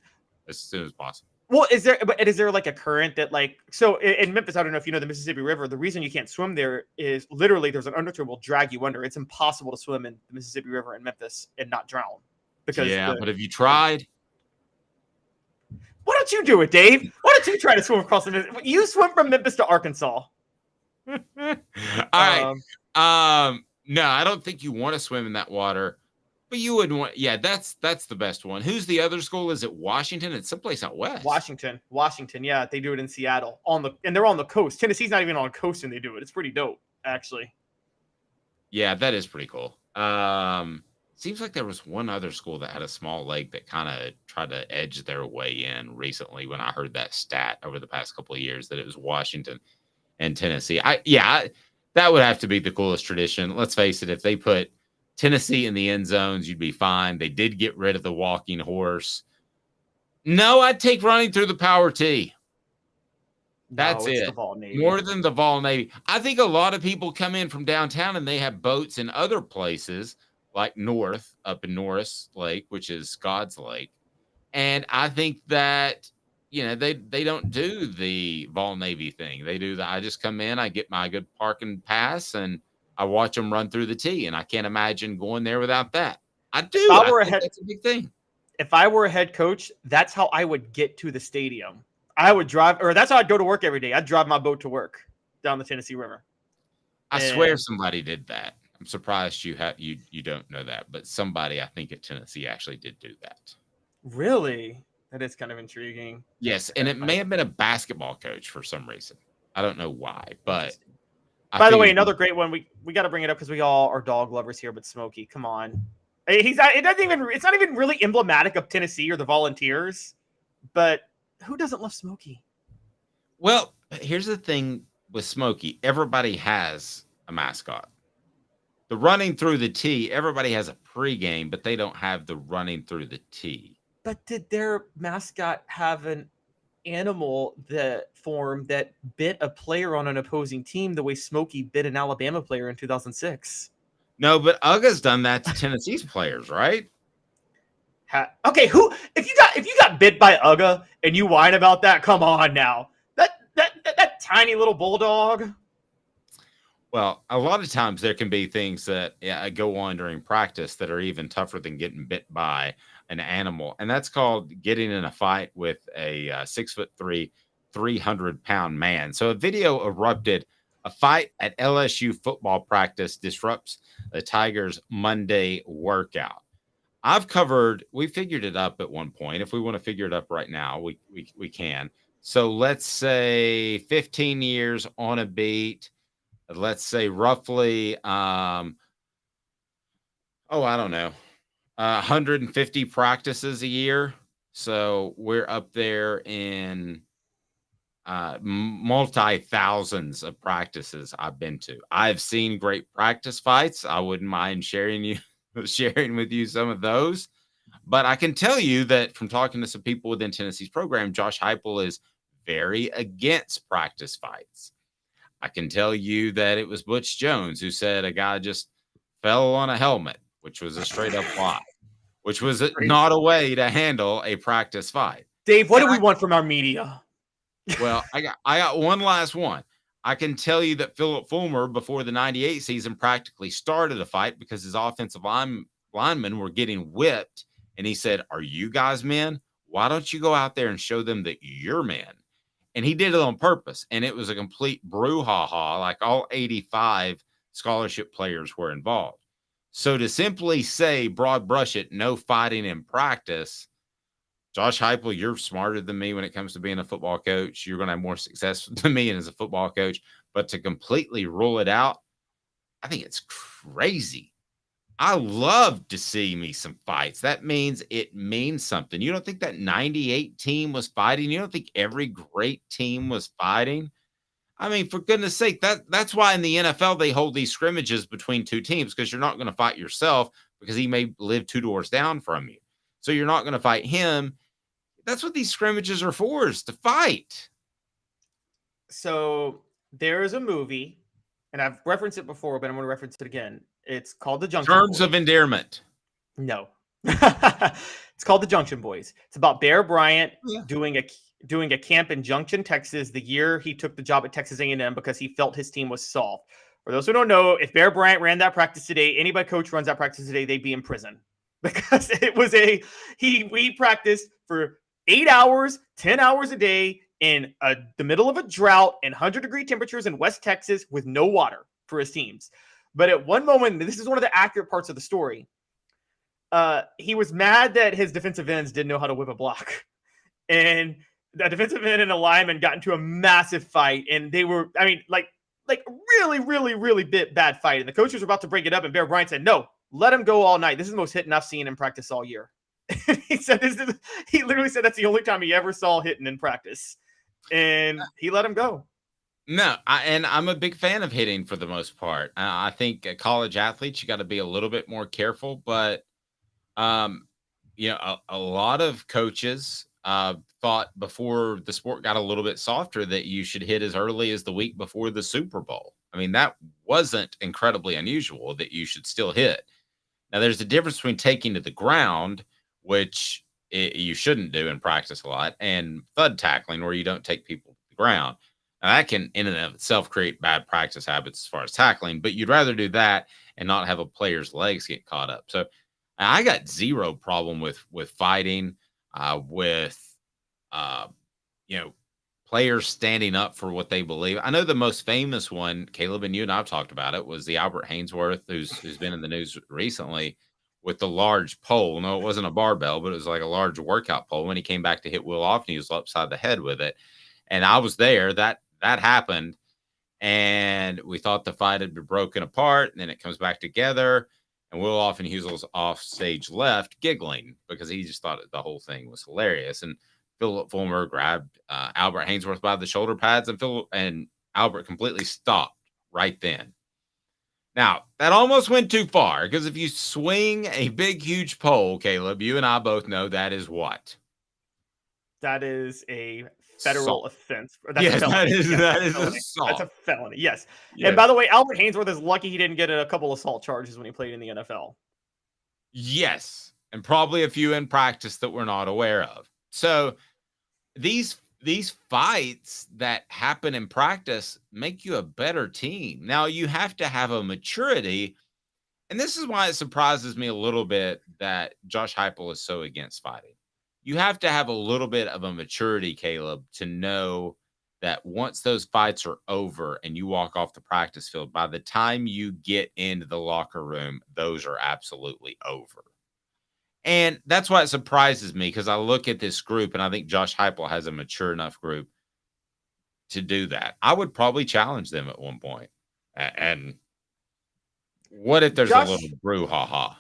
as soon as possible. Well, is there like a current that, like, so in Memphis, I don't know if you know the Mississippi River, the reason you can't swim there is literally there's an undertow will drag you under. It's impossible to swim in the Mississippi River in Memphis and not drown. But have you tried? Why don't you do it, Dave? Why don't you try to swim across the Mississippi? You swim from Memphis to Arkansas. All right. No, I don't think you want to swim in that water. But you wouldn't want, yeah, that's the best one. Who's the other school? Is it Washington? It's someplace out west. Washington, yeah, they do it in Seattle and they're on the coast. Tennessee's not even on the coast and they do it. It's pretty dope, actually. Yeah, that is pretty cool. Seems like there was one other school that had a small lake that kind of tried to edge their way in recently. When I heard that stat over the past couple of years, that it was Washington and Tennessee. That would have to be the coolest tradition. Let's face it, if they put Tennessee in the end zones, you'd be fine. They did get rid of the walking horse. No, I'd take running through the power tee. That's it. More than the Vol Navy. I think a lot of people come in from downtown and they have boats in other places like north up in Norris Lake, which is God's Lake. And I think that, they don't do the Vol Navy thing. They do I just come in, I get my good parking pass, and I watch them run through the tee, and I can't imagine going there without that. I do. That's a big thing. If I were a head coach, that's how I would get to the stadium. I would drive, or that's how I'd go to work every day. I'd drive my boat to work down the Tennessee River. I swear somebody did that. I'm surprised you don't know that, but somebody I think at Tennessee actually did do that. Really? That is kind of intriguing. Yes, and it may have been a basketball coach for some reason. I don't know why, but by the way, another great one. We got to bring it up because we all are dog lovers here. But Smokey, come on, it's not even really emblematic of Tennessee or the Volunteers. But who doesn't love Smokey? Well, here's the thing with Smokey. Everybody has a mascot. The running through the tee, everybody has a pregame, but they don't have the running through the tee. But did their mascot have an animal that bit a player on an opposing team the way Smokey bit an Alabama player in 2006? No, but Uga's done that to Tennessee's players, right? Okay, who? If you got bit by Uga and you whine about that, come on now. That tiny little bulldog. Well, a lot of times there can be things that go on during practice that are even tougher than getting bit by an animal, and that's called getting in a fight with a 6'3", 300-pound man. So a video erupted. A fight at LSU football practice disrupts the Tigers' Monday workout. We figured it up at one point. If we want to figure it up right now, we can. So let's say 15 years on a beat. Let's say roughly, I don't know, 150 practices a year. So we're up there in multi-thousands of practices I've been to. I've seen great practice fights. I wouldn't mind sharing with you some of those. But I can tell you that from talking to some people within Tennessee's program, Josh Heupel is very against practice fights. I can tell you that it was Butch Jones who said a guy just fell on a helmet, which was a straight up lie, which was not a way to handle a practice fight. Dave, what do we want from our media? Well, I got one last one. I can tell you that Philip Fulmer, before the 98 season, practically started a fight because his offensive linemen were getting whipped. And he said, "Are you guys men? Why don't you go out there and show them that you're men?" And he did it on purpose. And it was a complete brouhaha. Like all 85 scholarship players were involved. So to simply say, broad brush it, no fighting in practice, Josh Heupel, you're smarter than me when it comes to being a football coach. You're going to have more success than me as a football coach. But to completely rule it out, I think it's crazy. I love to see me some fights. That means it means something. You don't think that 98 team was fighting? You don't think every great team was fighting? I mean, for goodness sake, that's why in the NFL they hold these scrimmages between two teams, because you're not going to fight yourself because he may live 2 doors down from you. So you're not going to fight him. That's what these scrimmages are for, is to fight. So there is a movie, and I've referenced it before, but I'm going to reference it again. It's called The Junction Terms Boys. of Endearment. No. It's called The Junction Boys. It's about Bear Bryant doing a camp in Junction, Texas, the year he took the job at Texas A&M because he felt his team was soft. For those who don't know, if Bear Bryant ran that practice today, anybody coach runs that practice today, they'd be in prison. Because it was we practiced for 8 hours, 10 hours a day in the middle of a drought and 100-degree temperatures in West Texas with no water for his teams. But at one moment, this is one of the accurate parts of the story, he was mad that his defensive ends didn't know how to whip a block. And the defensive end and a lineman got into a massive fight. And they were, like really, really, really bad fight. And the coaches were about to break it up. And Bear Bryant said, "No, let him go all night. This is the most hitting I've seen in practice all year." He literally said that's the only time he ever saw hitting in practice. And he let him go. No, I'm a big fan of hitting for the most part. I think college athletes, you got to be a little bit more careful. But, a lot of coaches thought before the sport got a little bit softer that you should hit as early as the week before the Super Bowl. I mean, that wasn't incredibly unusual that you should still hit. Now, there's a difference between taking to the ground, which you shouldn't do in practice a lot, and thud tackling, where you don't take people to the ground. Now, that can in and of itself create bad practice habits as far as tackling, but you'd rather do that and not have a player's legs get caught up. So I got zero problem with fighting, players standing up for what they believe. I know the most famous one, Caleb and you and I've talked about it, was the Albert Hainsworth, who's been in the news recently with the large pole. No, it wasn't a barbell, but it was like a large workout pole. When he came back to hit Will Offen, he was upside the head with it. And I was there. That happened. And we thought the fight had been broken apart. And then it comes back together. And Will Offenhusel's off stage left giggling because he just thought the whole thing was hilarious. And Philip Fulmer grabbed Albert Hainsworth by the shoulder pads, and Albert completely stopped right then. Now, that almost went too far, because if you swing a big, huge pole, Caleb, you and I both know that is what? That is a federal offense. Yes, that is assault. That's a felony, yes. And by the way, Albert Hainsworth is lucky he didn't get a couple assault charges when he played in the NFL. Yes. and probably a few in practice that we're not aware of. So these fights that happen in practice make you a better team. Now, you have to have a maturity, and this is why it surprises me a little bit that Josh Heupel is so against fighting. You have to have a little bit of a maturity, Caleb, to know that once those fights are over and you walk off the practice field, by the time you get into the locker room, those are absolutely over. And that's why it surprises me, because I look at this group and I think Josh Heupel has a mature enough group to do that. I would probably challenge them at one point. And what if there's a little brouhaha?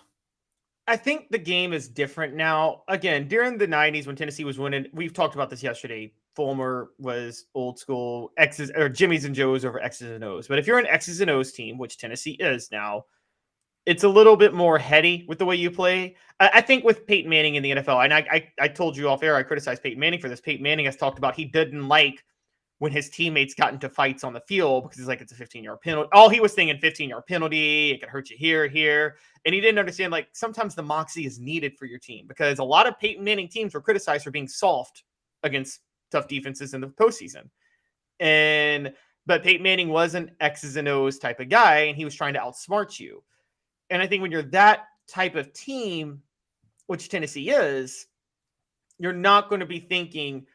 I think the game is different now. Again, during the 90s when Tennessee was winning, we've talked about this yesterday. Fulmer was old school X's or Jimmy's and Joe's over X's and O's. But if you're an X's and O's team, which Tennessee is now, it's a little bit more heady with the way you play. I think with Peyton Manning in the NFL, and I told you off air, I criticized Peyton Manning for this. Peyton Manning has talked about he didn't like when his teammates got into fights on the field because he's like, it's a 15-yard penalty. All he was thinking 15-yard penalty. It could hurt you here. And he didn't understand, like, sometimes the moxie is needed for your team, because a lot of Peyton Manning teams were criticized for being soft against tough defenses in the postseason. But Peyton Manning was an X's and O's type of guy, and he was trying to outsmart you. And I think when you're that type of team, which Tennessee is, you're not going to be thinking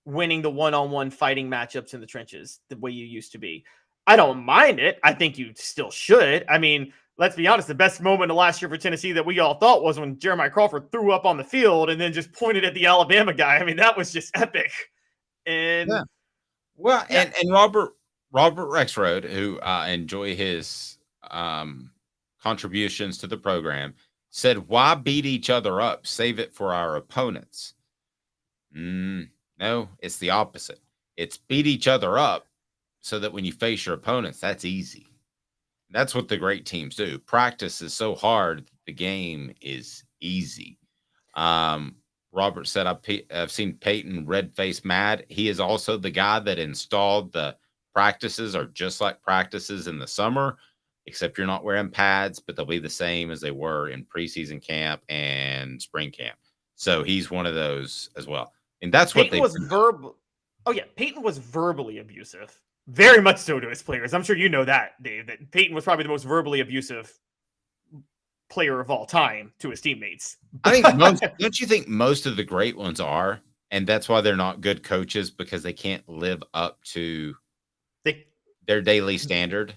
winning the one-on-one fighting matchups in the trenches the way you used to be. I don't mind it. I think you still should. I mean, let's be honest, the best moment of last year for Tennessee that we all thought was when Jeremiah Crawford threw up on the field and then just pointed at the Alabama guy. I mean, that was just epic. And yeah. Well, yeah. And Robert Rexrode, who enjoy his contributions to the program, said, why beat each other up? Save it for our opponents. No, it's the opposite. It's beat each other up so that when you face your opponents, that's easy. That's what the great teams do. Practice is so hard, the game is easy. Robert said, I've seen Peyton red-faced mad. He is also the guy that installed the practices are just like practices in the summer, except you're not wearing pads, but they'll be the same as they were in preseason camp and spring camp. So he's one of those as well. And that's what Peyton was verbal. Oh yeah, Peyton was verbally abusive, very much so to his players. I'm sure you know that, Dave. That Peyton was probably the most verbally abusive player of all time to his teammates. I think don't you think most of the great ones are, and that's why they're not good coaches, because they can't live up to their daily standard.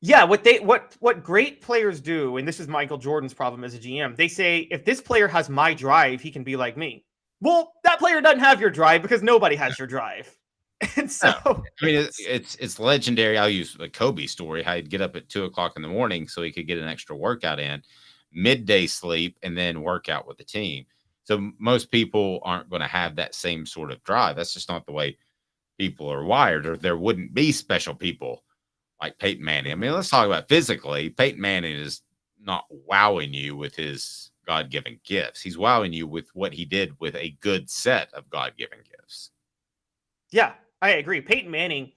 Yeah, what great players do, and this is Michael Jordan's problem as a GM. They say, if this player has my drive, he can be like me. Well, that player doesn't have your drive because nobody has your drive. And so, I mean, it's legendary. I'll use the Kobe story, how he'd get up at 2:00 in the morning so he could get an extra workout in, midday sleep, and then work out with the team. So most people aren't going to have that same sort of drive. That's just not the way people are wired, or there wouldn't be special people like Peyton Manning. I mean, let's talk about physically. Peyton Manning is not wowing you with his God-given gifts. He's wowing you with what he did with a good set of God-given gifts. Yeah, I agree. Peyton Manning,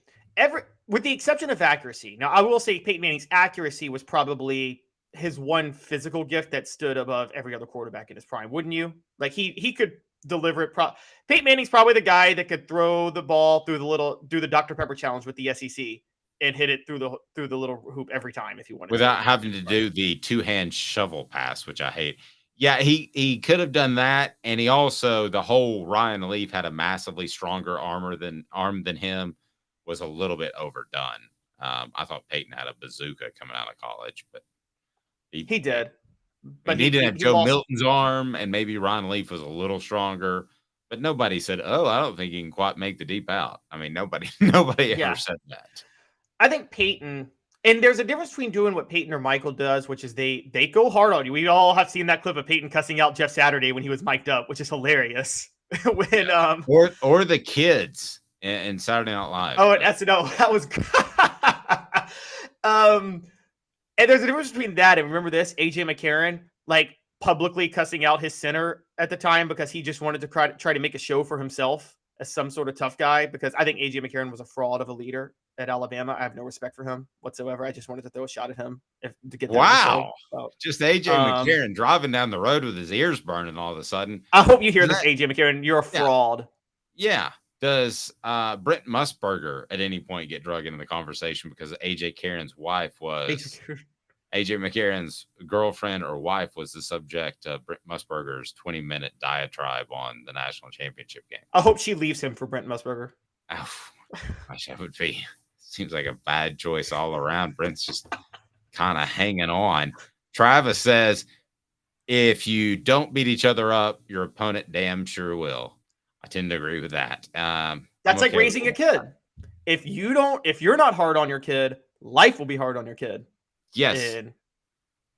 with the exception of accuracy. Now, I will say Peyton Manning's accuracy was probably his one physical gift that stood above every other quarterback in his prime, wouldn't you? Like he could deliver it. Peyton Manning's probably the guy that could throw the ball do the Dr. Pepper challenge with the SEC and hit it through the little hoop every time if you wanted, without having to do the two-hand shovel pass, which I hate. Yeah, he could have done that, and he also, the whole Ryan Leaf had a massively stronger arm than him, was a little bit overdone. I thought Peyton had a bazooka coming out of college, but he did. But he didn't have Joe Milton's arm, and maybe Ryan Leaf was a little stronger. But nobody said, "Oh, I don't think he can quite make the deep out." I mean, nobody ever said that. I think Peyton. And there's a difference between doing what Peyton or Michael does, which is they go hard on you. We all have seen that clip of Peyton cussing out Jeff Saturday when he was mic'd up, which is hilarious. Or the kids in Saturday Night Live. Oh, at SNL, that was. And there's a difference between that and, remember this, AJ McCarron, like publicly cussing out his center at the time because he just wanted to try to make a show for himself as some sort of tough guy, because I think AJ McCarron was a fraud of a leader at Alabama. I have no respect for him whatsoever. I just wanted to throw a shot at him to get that Wow. info. Just AJ McCarron driving down the road with his ears burning all of a sudden. I hope you hear this, AJ McCarron. You're a fraud. Yeah. Does Brent Musburger at any point get drug into the conversation because AJ McCarron's girlfriend or wife was the subject of Brent Musburger's 20-minute diatribe on the national championship game? I hope she leaves him for Brent Musburger. Oh, gosh, that would be. Seems like a bad choice all around. Brent's just kind of hanging on. Travis says, if you don't beat each other up, your opponent damn sure will. I tend to agree with that. That's like raising a kid. If you're not hard on your kid, life will be hard on your kid. Yes.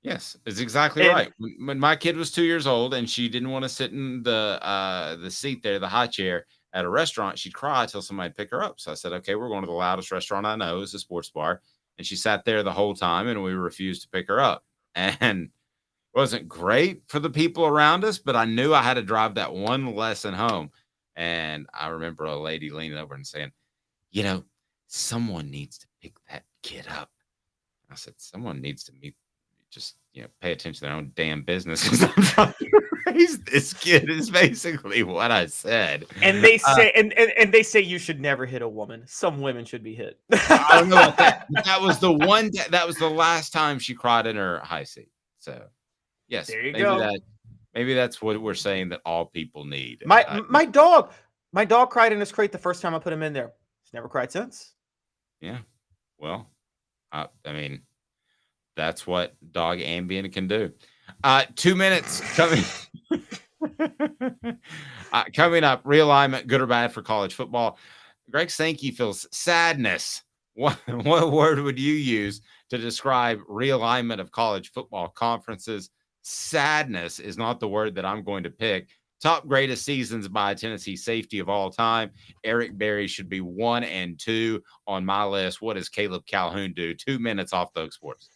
Yes, it's exactly right. When my kid was 2 years old and she didn't want to sit in the seat there, the high chair at a restaurant, she'd cry till somebody pick her up. So I said, okay, we're going to the loudest restaurant I know. It's a sports bar. And she sat there the whole time and we refused to pick her up. And it wasn't great for the people around us, but I knew I had to drive that one lesson home. And I remember a lady leaning over and saying, someone needs to pick that kid up. I said, someone needs to pay attention to their own damn business. I'm trying to raise this kid is basically what I said. And they say, and they say you should never hit a woman. Some women should be hit. I don't know about that. That was the one. That was the last time she cried in her high seat. So, yes, there you go. Maybe that's what we're saying that all people need. My dog cried in his crate the first time I put him in there. He's never cried since. Yeah. Well, I mean, that's what dog Ambien can do. 2 minutes coming. Coming up, realignment, good or bad for college football. Greg Sankey feels sadness. What word would you use to describe realignment of college football conferences? Sadness is not the word that I'm going to pick. Top greatest seasons by a Tennessee safety of all time. Eric Berry should be 1 and 2 on my list. What does Caleb Calhoun do? 2 minutes off Thug Sports.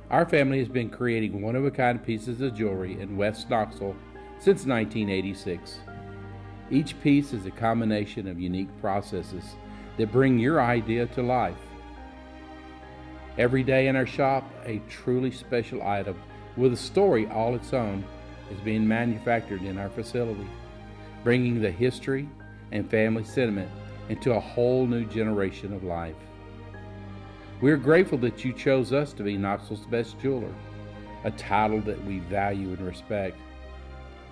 Our family has been creating one-of-a-kind pieces of jewelry in West Knoxville since 1986. Each piece is a combination of unique processes that bring your idea to life. Every day in our shop, a truly special item with a story all its own is being manufactured in our facility, bringing the history and family sentiment into a whole new generation of life. We're grateful that you chose us to be Knoxville's best jeweler, a title that we value and respect.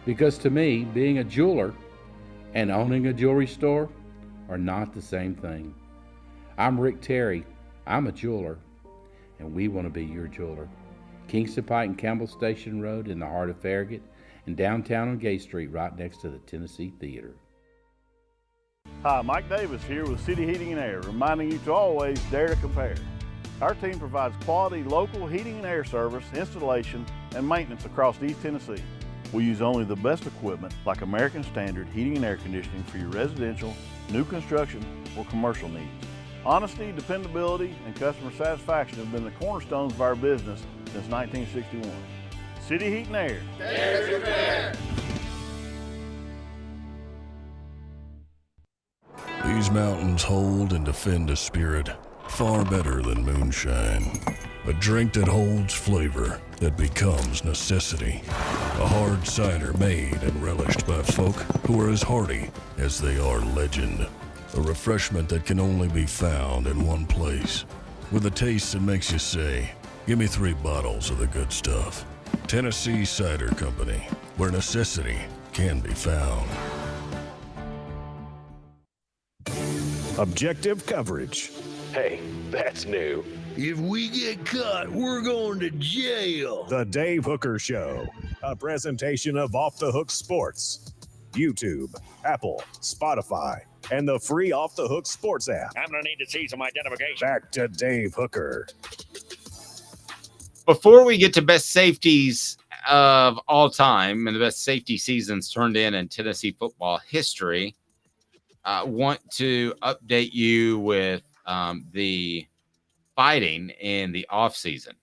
Because to me, being a jeweler and owning a jewelry store are not the same thing. I'm Rick Terry. I'm a jeweler, and we want to be your jeweler. Kingston Pike and Campbell Station Road in the heart of Farragut, and downtown on Gay Street right next to the Tennessee Theater. Hi, Mike Davis here with City Heating and Air, reminding you to always dare to compare. Our team provides quality local heating and air service, installation, and maintenance across East Tennessee. We use only the best equipment like American Standard Heating and Air Conditioning for your residential, new construction, or commercial needs. Honesty, dependability, and customer satisfaction have been the cornerstones of our business since 1961. City Heat and Air. Dare to compare. These mountains hold and defend a spirit far better than moonshine. A drink that holds flavor that becomes necessity. A hard cider made and relished by folk who are as hearty as they are legend. A refreshment that can only be found in one place. With a taste that makes you say, give me 3 bottles of the good stuff. Tennessee Cider Company, where necessity can be found. Objective coverage. Hey, that's new. If we get caught, we're going to jail. The Dave Hooker Show, a presentation of Off the Hook Sports. YouTube, Apple, Spotify, and the free Off the Hook Sports app. I'm going to need to see some identification. Back to Dave Hooker. Before we get to best safeties of all time and the best safety seasons turned in Tennessee football history, I want to update you with the fighting in the offseason.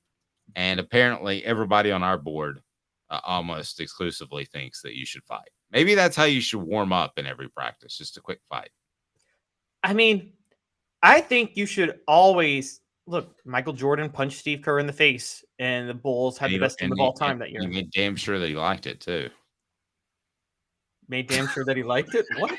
And apparently everybody on our board almost exclusively thinks that you should fight. Maybe that's how you should warm up in every practice, just a quick fight. I mean, I think you should always look. Michael Jordan punched Steve Kerr in the face, and the Bulls had the best team of all time that year. You made damn sure that he liked it too. Made damn sure that he liked it. What?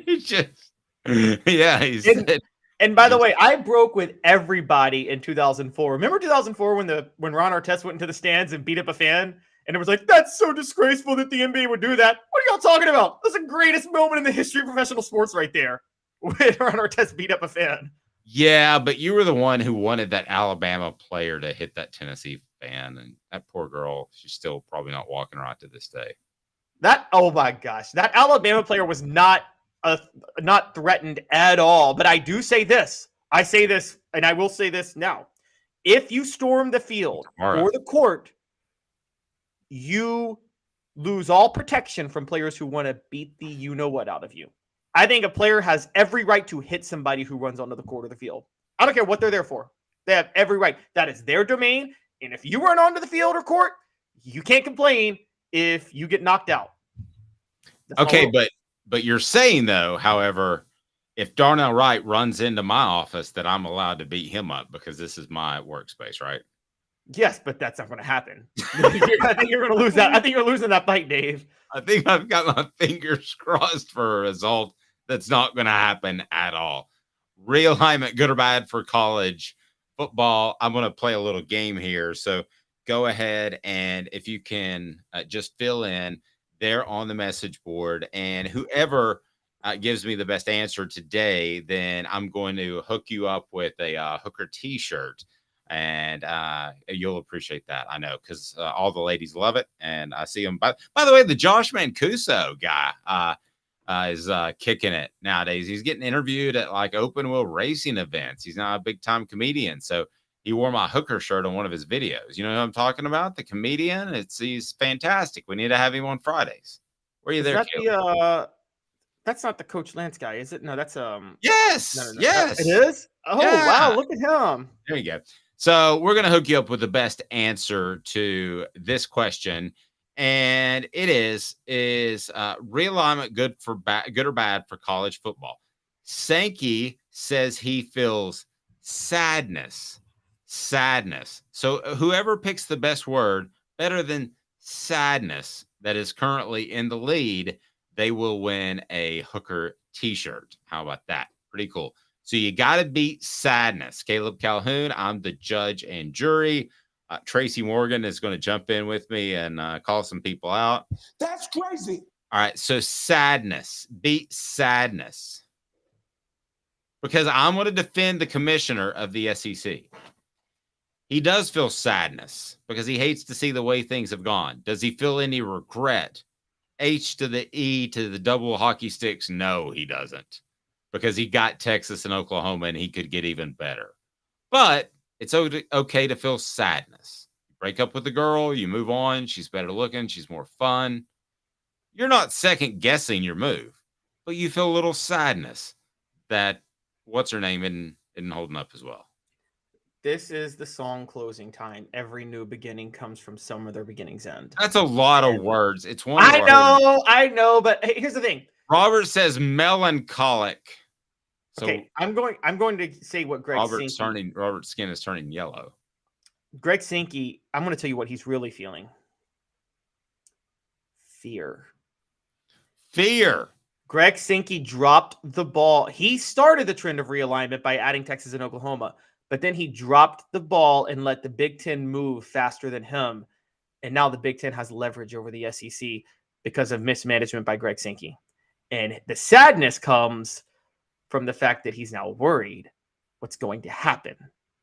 He just, yeah, he said. And by the way, I broke with everybody in 2004. Remember 2004 when Ron Artest went into the stands and beat up a fan? And it was like, that's so disgraceful that the NBA would do that. What are y'all talking about? That's the greatest moment in the history of professional sports right there. When Ron Artest beat up a fan. Yeah, but you were the one who wanted that Alabama player to hit that Tennessee fan. And that poor girl, she's still probably not walking around to this day. Oh my gosh. That Alabama player was not threatened at all. But I do say this. I say this, and I will say this now. If you storm the field or the court, you lose all protection from players who want to beat the you-know-what out of you. I think a player has every right to hit somebody who runs onto the court or the field. I don't care what they're there for. They have every right. That is their domain. And if you run onto the field or court, you can't complain if you get knocked out. Okay, but you're saying, though, however, if Darnell Wright runs into my office, that I'm allowed to beat him up because this is my workspace, right? Yes, but that's not going to happen. I think you're going to lose that. I think you're losing that fight, Dave. I think I've got my fingers crossed for a result that's not going to happen at all. Realignment, good or bad for college football. I'm going to play a little game here. So go ahead and if you can just fill in there on the message board, and whoever gives me the best answer today, then I'm going to hook you up with a Hooker t-shirt. And you'll appreciate that, I know, because all the ladies love it. And I see them. By the way, the Josh Mancuso guy is kicking it nowadays. He's getting interviewed at like open wheel racing events. He's not a big time comedian. So he wore my Hooker shirt on one of his videos. You know who I'm talking about? The comedian. He's fantastic. We need to have him on Fridays. Where are you there, Caleb? That's not the Coach Lance guy, is it? No, that's Yes. No. Yes. It is? Oh, yeah. Wow, look at him. There you go. So we're going to hook you up with the best answer to this question. And it is realignment good or bad for college football? Sankey says he feels sadness. So whoever picks the best word, better than sadness, that is currently in the lead, they will win a Hooker t-shirt. How about that? Pretty cool. So you got to beat sadness. Caleb Calhoun, I'm the judge and jury. Tracy Morgan is going to jump in with me and call some people out. That's crazy. All right. So sadness, beat sadness. Because I'm going to defend the commissioner of the SEC. He does feel sadness because he hates to see the way things have gone. Does he feel any regret? H to the E to the double hockey sticks? No, he doesn't. Because he got Texas and Oklahoma and he could get even better. But it's okay to feel sadness. You break up with the girl, you move on. She's better looking. She's more fun. You're not second guessing your move, but you feel a little sadness that what's her name isn't holding up as well. This is the song closing time. Every new beginning comes from some of their beginning's end. That's a lot of words. It's one. I know, but hey, here's the thing. Robert says melancholic. So okay, I'm going to say what Greg Robert's skin is turning yellow. Greg Sankey, I'm going to tell you what he's really feeling. Fear. Greg Sankey dropped the ball. He started the trend of realignment by adding Texas and Oklahoma, but then he dropped the ball and let the Big Ten move faster than him. And now the Big Ten has leverage over the SEC because of mismanagement by Greg Sankey. And the sadness comes from the fact that he's now worried what's going to happen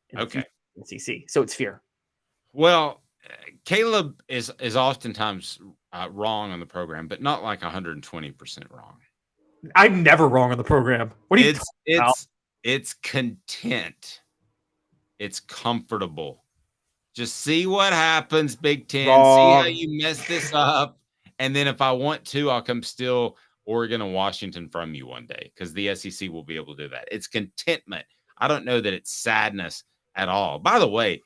in the SEC. So it's fear. Well, Caleb is oftentimes wrong on the program, but not like 120% wrong. I'm never wrong on the program. What are you talking about? It's content. It's comfortable. Just see what happens, Big Ten. Wrong. See how you mess this up. And then if I want to, I'll come steal Oregon and Washington from you one day because the SEC will be able to do that. It's contentment. I don't know that it's sadness at all. By the way,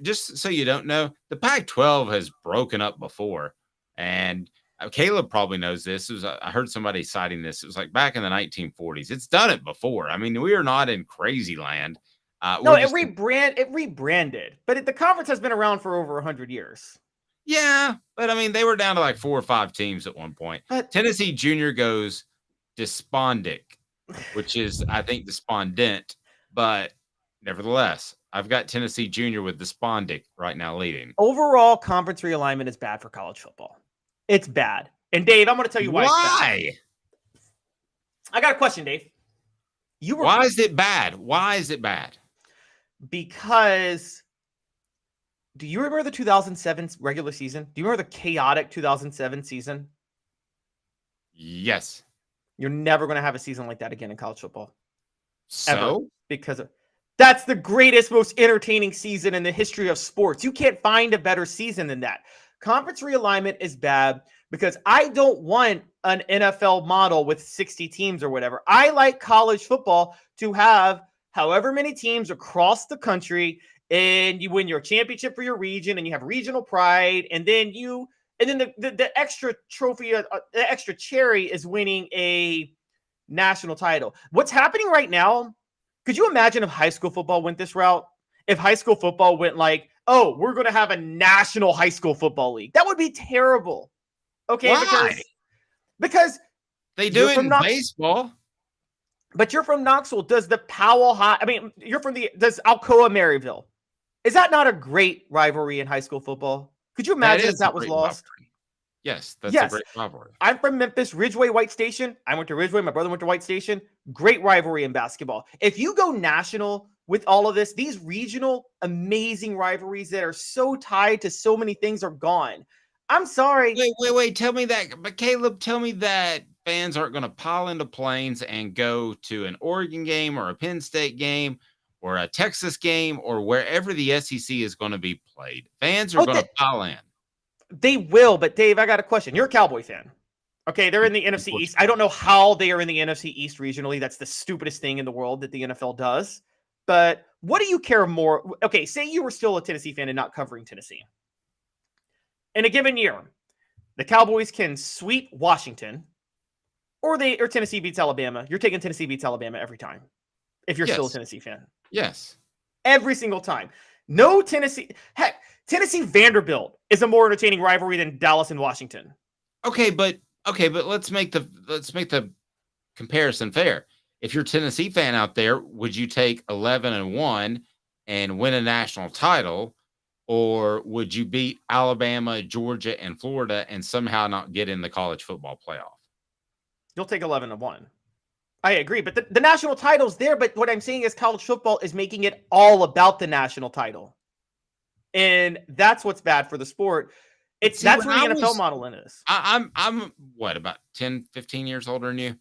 just so you don't know, the Pac-12 has broken up before. And Caleb probably knows this. I heard somebody citing this. It was like back in the 1940s. It's done it before. I mean, we are not in crazy land. No, it rebranded, but the conference has been around for over 100 years. Yeah, but I mean, they were down to like 4 or 5 teams at one point. But Tennessee Junior goes despondic, which is, I think, despondent, but nevertheless, I've got Tennessee Junior with despondic right now leading. Overall, conference realignment is bad for college football. It's bad. And Dave, I'm going to tell you why. Why? I got a question, Dave. Why is it bad? Why is it bad? Because do you remember the 2007 regular season? Do you remember the chaotic 2007 season? Yes. You're never going to have a season like that again in college football. So? Ever. Because that's the greatest, most entertaining season in the history of sports. You can't find a better season than that. Conference realignment is bad because I don't want an NFL model with 60 teams or whatever. I like college football to have however many teams across the country, and you win your championship for your region, and you have regional pride, and then the extra trophy, the extra cherry is winning a national title. What's happening right now? Could you imagine if high school football went this route? If high school football went like, oh, we're going to have a national high school football league. That would be terrible. Okay. Why? Because they do it in baseball. But you're from Knoxville. Does the Powell High, does Alcoa Maryville? Is that not a great rivalry in high school football? Could you imagine if that was lost? Rivalry. Yes, that's a great rivalry. I'm from Memphis, Ridgeway, White Station. I went to Ridgeway. My brother went to White Station. Great rivalry in basketball. If you go national with all of this, these regional amazing rivalries that are so tied to so many things are gone. I'm sorry. Wait. Tell me that. But Caleb, tell me that fans aren't going to pile into planes and go to an Oregon game or a Penn State game or a Texas game or wherever the SEC is going to be played. Fans are going to pile in. They will, but Dave, I got a question. You're a Cowboy fan. Okay, they're in the NFC East. I don't know how they are in the NFC East regionally. That's the stupidest thing in the world that the NFL does. But what do you care more? Okay, say you were still a Tennessee fan and not covering Tennessee. In a given year, the Cowboys can sweep Washington or Tennessee beats Alabama. You're taking Tennessee beats Alabama every time if you're still a Tennessee fan. Yes. Every single time. No Tennessee. Heck, Tennessee Vanderbilt is a more entertaining rivalry than Dallas and Washington. Okay, but let's make the comparison fair. If you're a Tennessee fan out there, would you take 11-1 and win a national title, or would you beat Alabama, Georgia, and Florida and somehow not get in the college football playoff? You'll take 11-1. I agree, but the national title's there. But what I'm saying is college football is making it all about the national title. And that's what's bad for the sport. That's where the NFL model is. I'm what, about 10, 15 years older than you?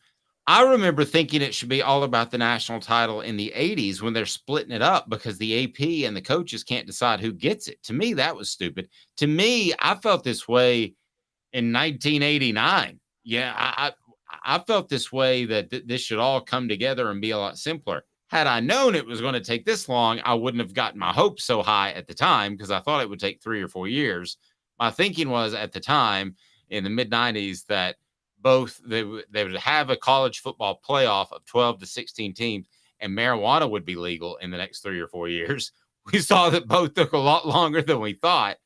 I remember thinking it should be all about the national title in the 80s when they're splitting it up because the AP and the coaches can't decide who gets it. To me, that was stupid. To me, I felt this way in 1989. Yeah, I felt this way that this should all come together and be a lot simpler. Had I known it was going to take this long, I wouldn't have gotten my hopes so high at the time because I thought it would take 3 or 4 years. My thinking was at the time in the mid-90s that both they would have a college football playoff of 12 to 16 teams and marijuana would be legal in the next 3 or 4 years. We saw that both took a lot longer than we thought.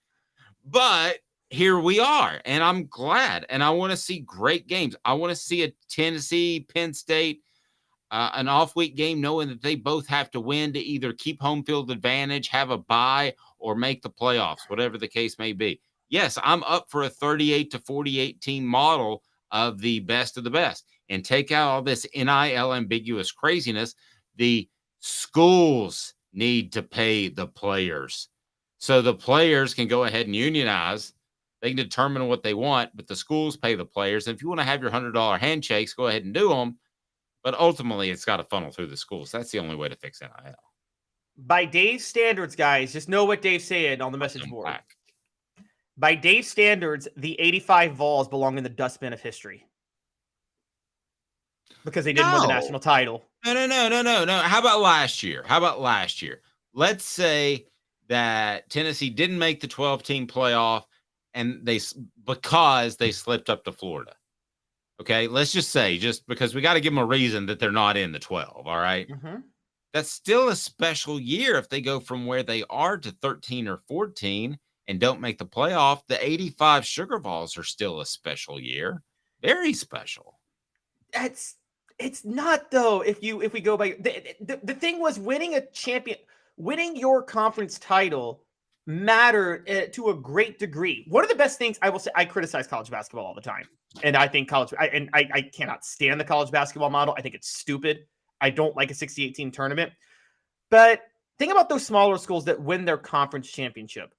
But here we are, and I'm glad, and I want to see great games. I want to see a Tennessee, Penn State, an off-week game knowing that they both have to win to either keep home field advantage, have a bye, or make the playoffs, whatever the case may be. Yes, I'm up for a 38 to 48 team model of the best, and take out all this NIL ambiguous craziness. The schools need to pay the players. So the players can go ahead and unionize. They can determine what they want, but the schools pay the players. And if you want to have your $100 handshakes, go ahead and do them. But ultimately, it's got to funnel through the schools. That's the only way to fix NIL. By Dave's standards, guys, just know what Dave said on the message board. By Dave's standards, the 85 Vols belong in the dustbin of history. Because they didn't win the national title. No. How about last year? Let's say that Tennessee didn't make the 12-team playoff and because they slipped up to Florida. Okay, let's just say, just because we got to give them a reason that they're not in the 12. All right. Mm-hmm. That's still a special year if they go from where they are to 13 or 14 and don't make the playoff. The 85 Sugar Balls are still a special year. Very special. It's not, though. If we go by the thing was winning your conference title mattered to a great degree. One of the best things I will say, I criticize college basketball all the time. And I think I cannot stand the college basketball model. I think it's stupid. I don't like a 68-team tournament. But think about those smaller schools that win their conference championship.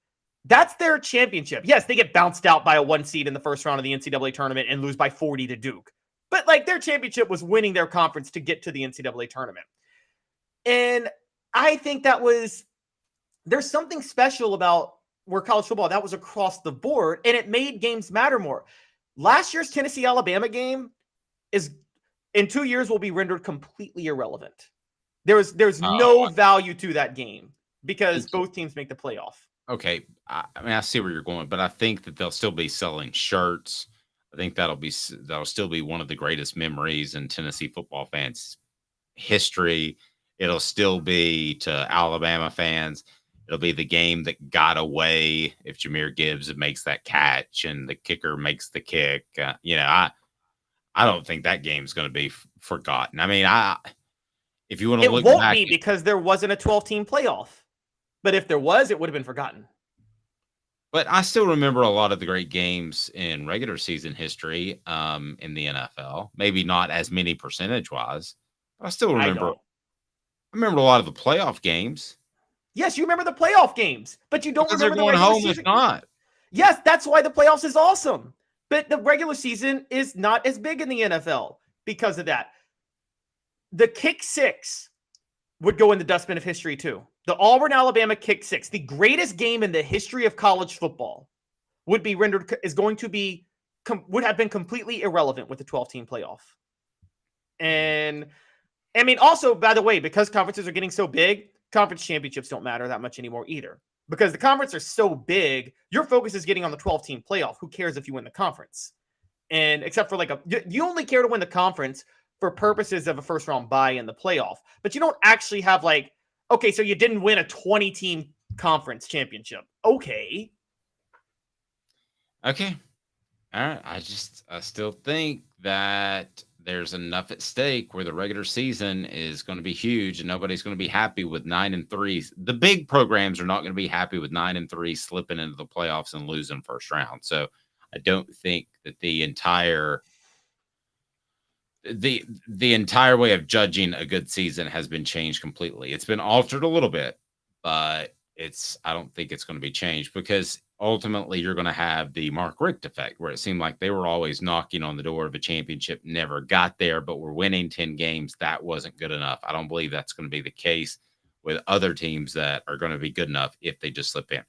That's their championship. Yes, they get bounced out by a 1 seed in the first round of the NCAA tournament and lose by 40 to Duke. But like, their championship was winning their conference to get to the NCAA tournament. And I think there's something special about where college football, that was across the board, and it made games matter more. Last year's Tennessee-Alabama game in 2 years will be rendered completely irrelevant. There's no value to that game because both teams make the playoff. Okay, I mean, I see where you're going, but I think that they'll still be selling shirts. I think that'll still be one of the greatest memories in Tennessee football fans' history. It'll still be, to Alabama fans, it'll be the game that got away if Jahmyr Gibbs makes that catch and the kicker makes the kick. I don't think that game's going to be forgotten. I mean, if you want to look back, it won't be because there wasn't a 12-team playoff. But if there was, it would have been forgotten. But I still remember a lot of the great games in regular season history in the NFL. Maybe not as many percentage-wise, but I still remember. I remember a lot of the playoff games. Yes, you remember the playoff games, but you don't remember the regular season. If not. Yes, that's why the playoffs is awesome. But the regular season is not as big in the NFL because of that. The kick six would go in the dustbin of history too. The Auburn-Alabama kick six, the greatest game in the history of college football, would have been completely irrelevant with the 12-team playoff. And I mean, also, by the way, because conferences are getting so big, conference championships don't matter that much anymore either. Because the conference are so big, your focus is getting on the 12-team playoff. Who cares if you win the conference? And except for you only care to win the conference for purposes of a first-round bye in the playoff. But you don't actually have okay, so you didn't win a 20-team conference championship. Okay. All right. I still think that there's enough at stake where the regular season is going to be huge and nobody's going to be happy with 9-3. The big programs are not going to be happy with 9-3 slipping into the playoffs and losing first round. So I don't think that the entire way of judging a good season has been changed completely. It's been altered a little bit, but I don't think it's going to be changed because ultimately you're going to have the Mark Richt effect where it seemed like they were always knocking on the door of a championship, never got there, but were winning 10 games. That wasn't good enough. I don't believe that's going to be the case with other teams that are going to be good enough if they just slip in.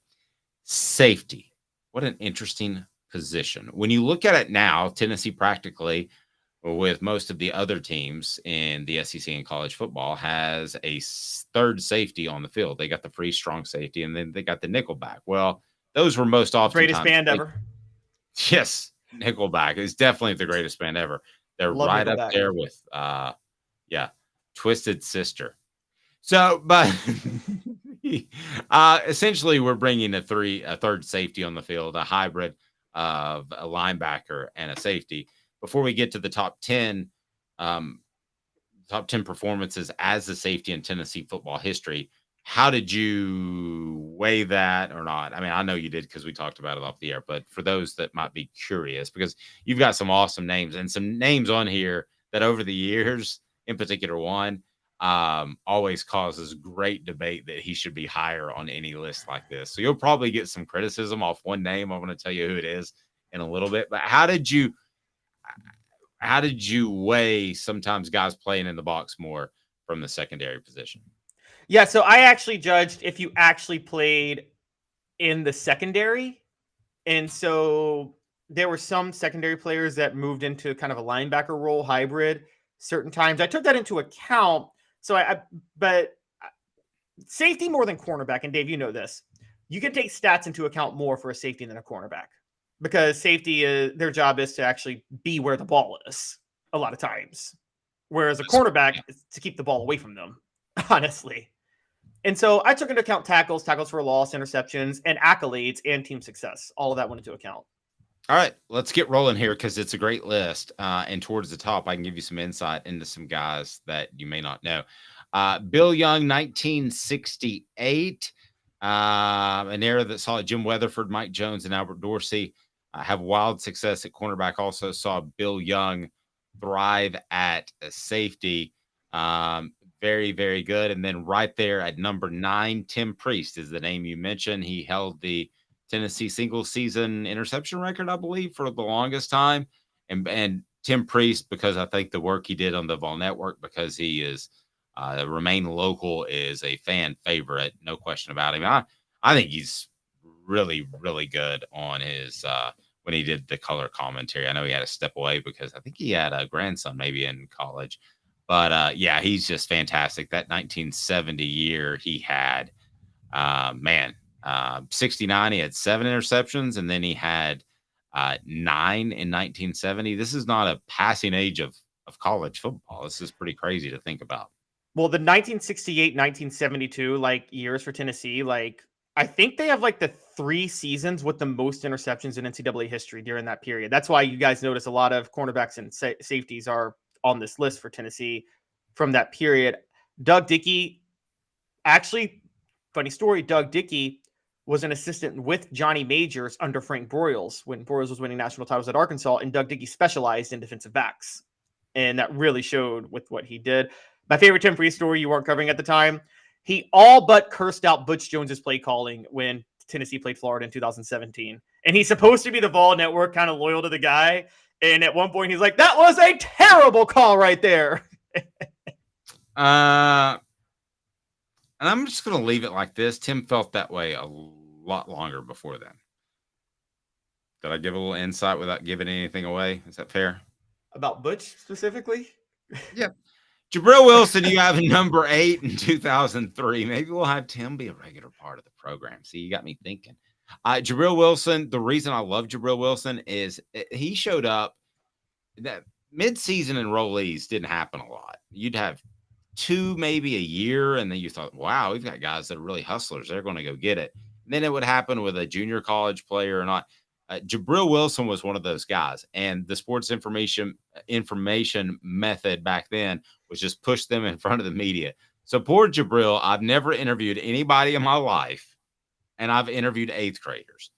Safety. What an interesting position. When you look at it now, Tennessee practically, with most of the other teams in the SEC in college football, has a third safety on the field. They got the free strong safety, and then they got the nickelback. Well, those were most often greatest band ever. Yes, Nickelback is definitely the greatest band ever. They're right up there with, Twisted Sister. So, but essentially, we're bringing a third safety on the field, a hybrid of a linebacker and a safety. Before we get to the top 10 performances as a safety in Tennessee football history, how did you weigh that or not? I mean, I know you did because we talked about it off the air, but for those that might be curious, because you've got some awesome names and some names on here that over the years, in particular one, always causes great debate that he should be higher on any list like this. So you'll probably get some criticism off one name. I'm going to tell you who it is in a little bit, but how did you weigh sometimes guys playing in the box more from the secondary position? Yeah, so I actually judged if you actually played in the secondary. And so there were some secondary players that moved into kind of a linebacker role hybrid certain times. I took that into account. So but safety more than cornerback. And Dave, you know this. You can take stats into account more for a safety than a cornerback. because safety is their job is to actually be where the ball is a lot of times, whereas a cornerback is to keep the ball away from them, honestly. And so I took into account tackles for loss, interceptions, and accolades and team success. All of that went into account. All right, let's get rolling here because it's a great list. And towards the top, I can give you some insight into some guys that you may not know. Bill Young, 1968, an era that saw Jim Weatherford, Mike Jones, and Albert Dorsey have wild success at cornerback. Also saw Bill Young thrive at safety. Very, very good. And then right there at number 9, Tim Priest is the name you mentioned. He held the Tennessee single season interception record, I believe, for the longest time. And Tim Priest, because I think the work he did on the Vol Network, because he is remain local, is a fan favorite. No question about him. I think he's really, really good on his when he did the color commentary. I know he had to step away because I think he had a grandson maybe in college. But yeah, he's just fantastic. That 1970 year he had, 69, he had 7 interceptions, and then he had 9 in 1970. This is not a passing age of college football. This is pretty crazy to think about. Well, the 1968, 1972, like years for Tennessee, like I think they have like the 3 seasons with the most interceptions in NCAA history during that period. That's why you guys notice a lot of cornerbacks and safeties are on this list for Tennessee from that period. Doug Dickey, actually, funny story, Doug Dickey was an assistant with Johnny Majors under Frank Broyles when Broyles was winning national titles at Arkansas, and Doug Dickey specialized in defensive backs. And that really showed with what he did. My favorite Tim Priest story you weren't covering at the time, he all but cursed out Butch Jones's play calling when Tennessee played Florida in 2017. And he's supposed to be the Vol Network, kind of loyal to the guy. And at one point, he's like, that was a terrible call right there. And I'm just going to leave it like this. Tim felt that way a lot longer before then. Did I give a little insight without giving anything away? Is that fair? About Butch specifically? Yeah. Jabril Wilson, you have number 8 in 2003. Maybe we'll have Tim be a regular part of the program. See, you got me thinking. Jabril Wilson, the reason I love Jabril Wilson is he showed up. That mid-season enrollees didn't happen a lot. You'd have 2 maybe a year, and then you thought, wow, we've got guys that are really hustlers. They're going to go get it. And then it would happen with a junior college player or not. Jabril Wilson was one of those guys, and the sports information method back then was just push them in front of the media. So poor Jabril, I've never interviewed anybody in my life, and I've interviewed 8th graders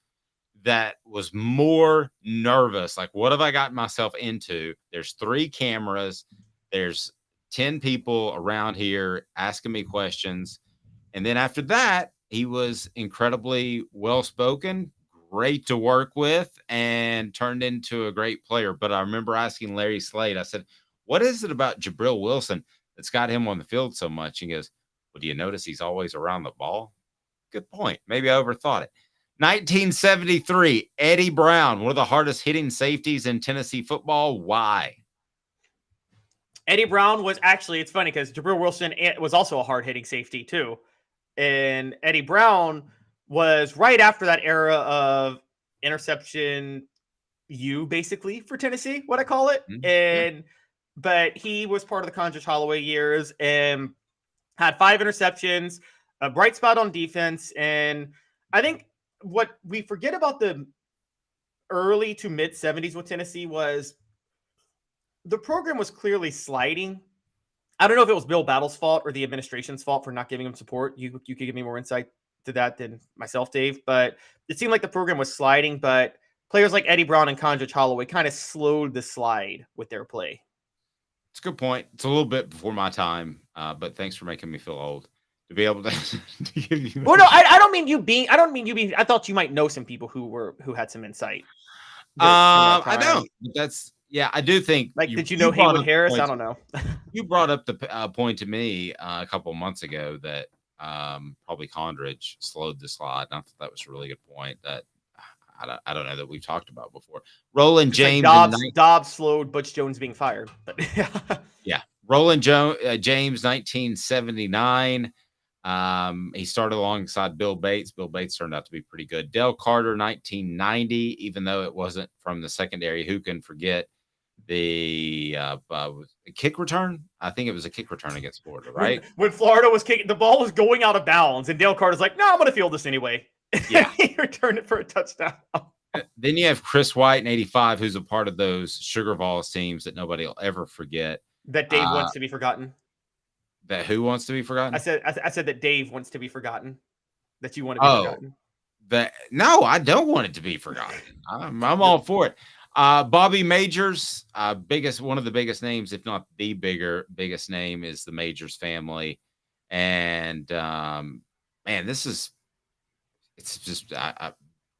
that was more nervous. Like, what have I gotten myself into? There's 3 cameras. There's 10 people around here asking me questions. And then after that, he was incredibly well-spoken, great to work with, and turned into a great player. But I remember asking Larry Slade, I said, what is it about Jabril Wilson that's got him on the field so much? He goes, well, do you notice he's always around the ball? Good point. Maybe I overthought it. 1973, Eddie Brown, one of the hardest hitting safeties in Tennessee football. Why? Eddie Brown was actually, it's funny because Jabril Wilson was also a hard hitting safety too. And Eddie Brown was right after that era of interception basically for Tennessee, what I call it. Mm-hmm. But he was part of the Condrich Holloway years and had 5 interceptions, a bright spot on defense. And I think what we forget about the early to mid 70s with Tennessee was the program was clearly sliding. I don't know if it was Bill Battle's fault or the administration's fault for not giving him support. You could give me more insight to that than myself, Dave. But it seemed like the program was sliding, but players like Eddie Brown and Condrich Holloway kind of slowed the slide with their play. It's a good point. It's a little bit before my time, but thanks for making me feel old to be able to give you. Well, no, I don't mean you being. I thought you might know some people who had some insight. I don't. That's I do think. Like, did you know Haywood Harris? I don't know. You brought up the point to me a couple of months ago that probably Condrich slowed the slide. And I thought that was a really good point that I don't know that we've talked about before. Roland James. Like Dobbs slowed Butch Jones being fired. But yeah. Roland James, 1979. He started alongside Bill Bates. Bill Bates turned out to be pretty good. Dale Carter, 1990, even though it wasn't from the secondary. Who can forget the kick return? I think it was a kick return against Florida, right? When Florida was kicking, the ball was going out of bounds, and Dale Carter's like, "No, I'm going to field this anyway." Yeah. He returned it for a touchdown. Then you have Chris White in 85, who's a part of those Sugar Vols teams that nobody will ever forget. That Dave wants to be forgotten. That who wants to be forgotten? I said that Dave wants to be forgotten. That you want to be forgotten. No, I don't want it to be forgotten. I'm all for it. Bobby Majors, one of the biggest names, if not the biggest name, is the Majors family. And man, it's just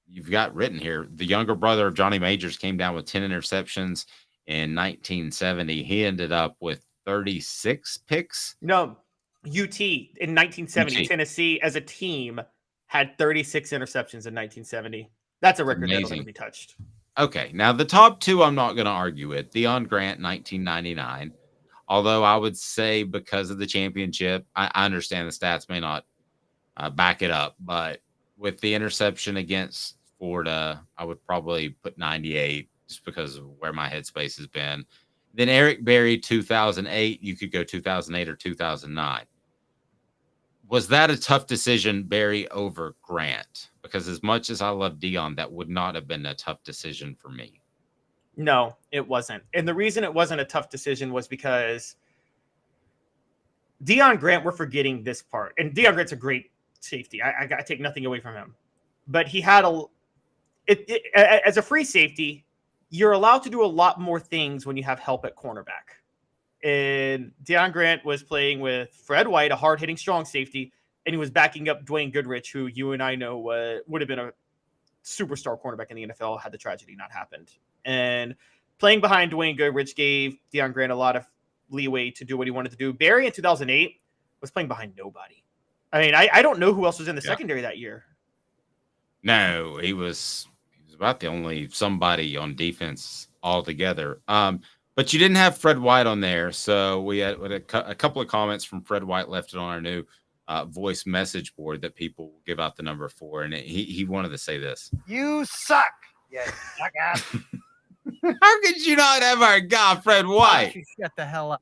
you've got written here. The younger brother of Johnny Majors came down with 10 interceptions in 1970. He ended up with 36 picks. No, UT in 1970, UT. Tennessee as a team had 36 interceptions in 1970. That's a record that'll never be touched. Okay, now the top two I'm not going to argue with. Deion Grant, 1999. Although I would say because of the championship, I understand the stats may not back it up, but with the interception against Florida, I would probably put 98 just because of where my headspace has been. Then Eric Berry, 2008. You could go 2008 or 2009. Was that a tough decision, Berry over Grant? Because as much as I love Deion, that would not have been a tough decision for me. No, it wasn't. And the reason it wasn't a tough decision was because Deion Grant, we're forgetting this part. And Deion Grant's a great safety. I take nothing away from him. But he had as a free safety, you're allowed to do a lot more things when you have help at cornerback. And Deion Grant was playing with Fred White, a hard-hitting strong safety, and he was backing up Dwayne Goodrich, who you and I know would have been a superstar cornerback in the NFL had the tragedy not happened. And playing behind Dwayne Goodrich gave Deion Grant a lot of leeway to do what he wanted to do. Barry in 2008 was playing behind nobody. I mean, I don't know who else was in the secondary that year. No, he was about the only somebody on defense altogether. But you didn't have Fred White on there, so we had a couple of comments from Fred White left it on our new voice message board that people will give out the number for, and he wanted to say this. You suck. Yeah, suck ass. How could you not have our guy, Fred White? Shut the hell up.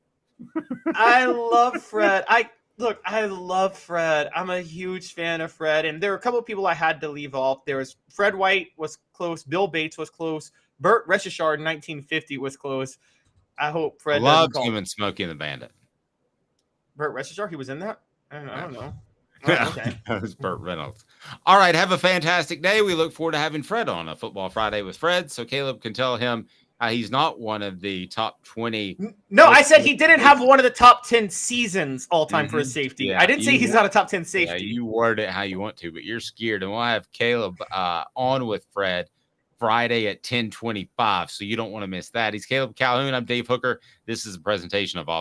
I love Fred. I love Fred. I'm a huge fan of Fred. And there were a couple of people I had to leave off. There was Fred White was close. Bill Bates was close. Burt Reschishard in 1950 was close. I hope Fred loved him in Smokey and the Bandit. Burt Reschishard, he was in that? I don't know. Yeah, okay. That was Burt Reynolds. All right, have a fantastic day. We look forward to having Fred on a Football Friday with Fred, so Caleb can tell him he's not one of the top 20. No, I said he didn't have one of the top 10 seasons all time for a safety. Yeah, I didn't say he's not a top 10 safety. Yeah, you word it how you want to, but you're scared. And we'll have Caleb on with Fred Friday at 10:25, so you don't want to miss that. He's Caleb Calhoun. I'm Dave Hooker. This is a presentation of Off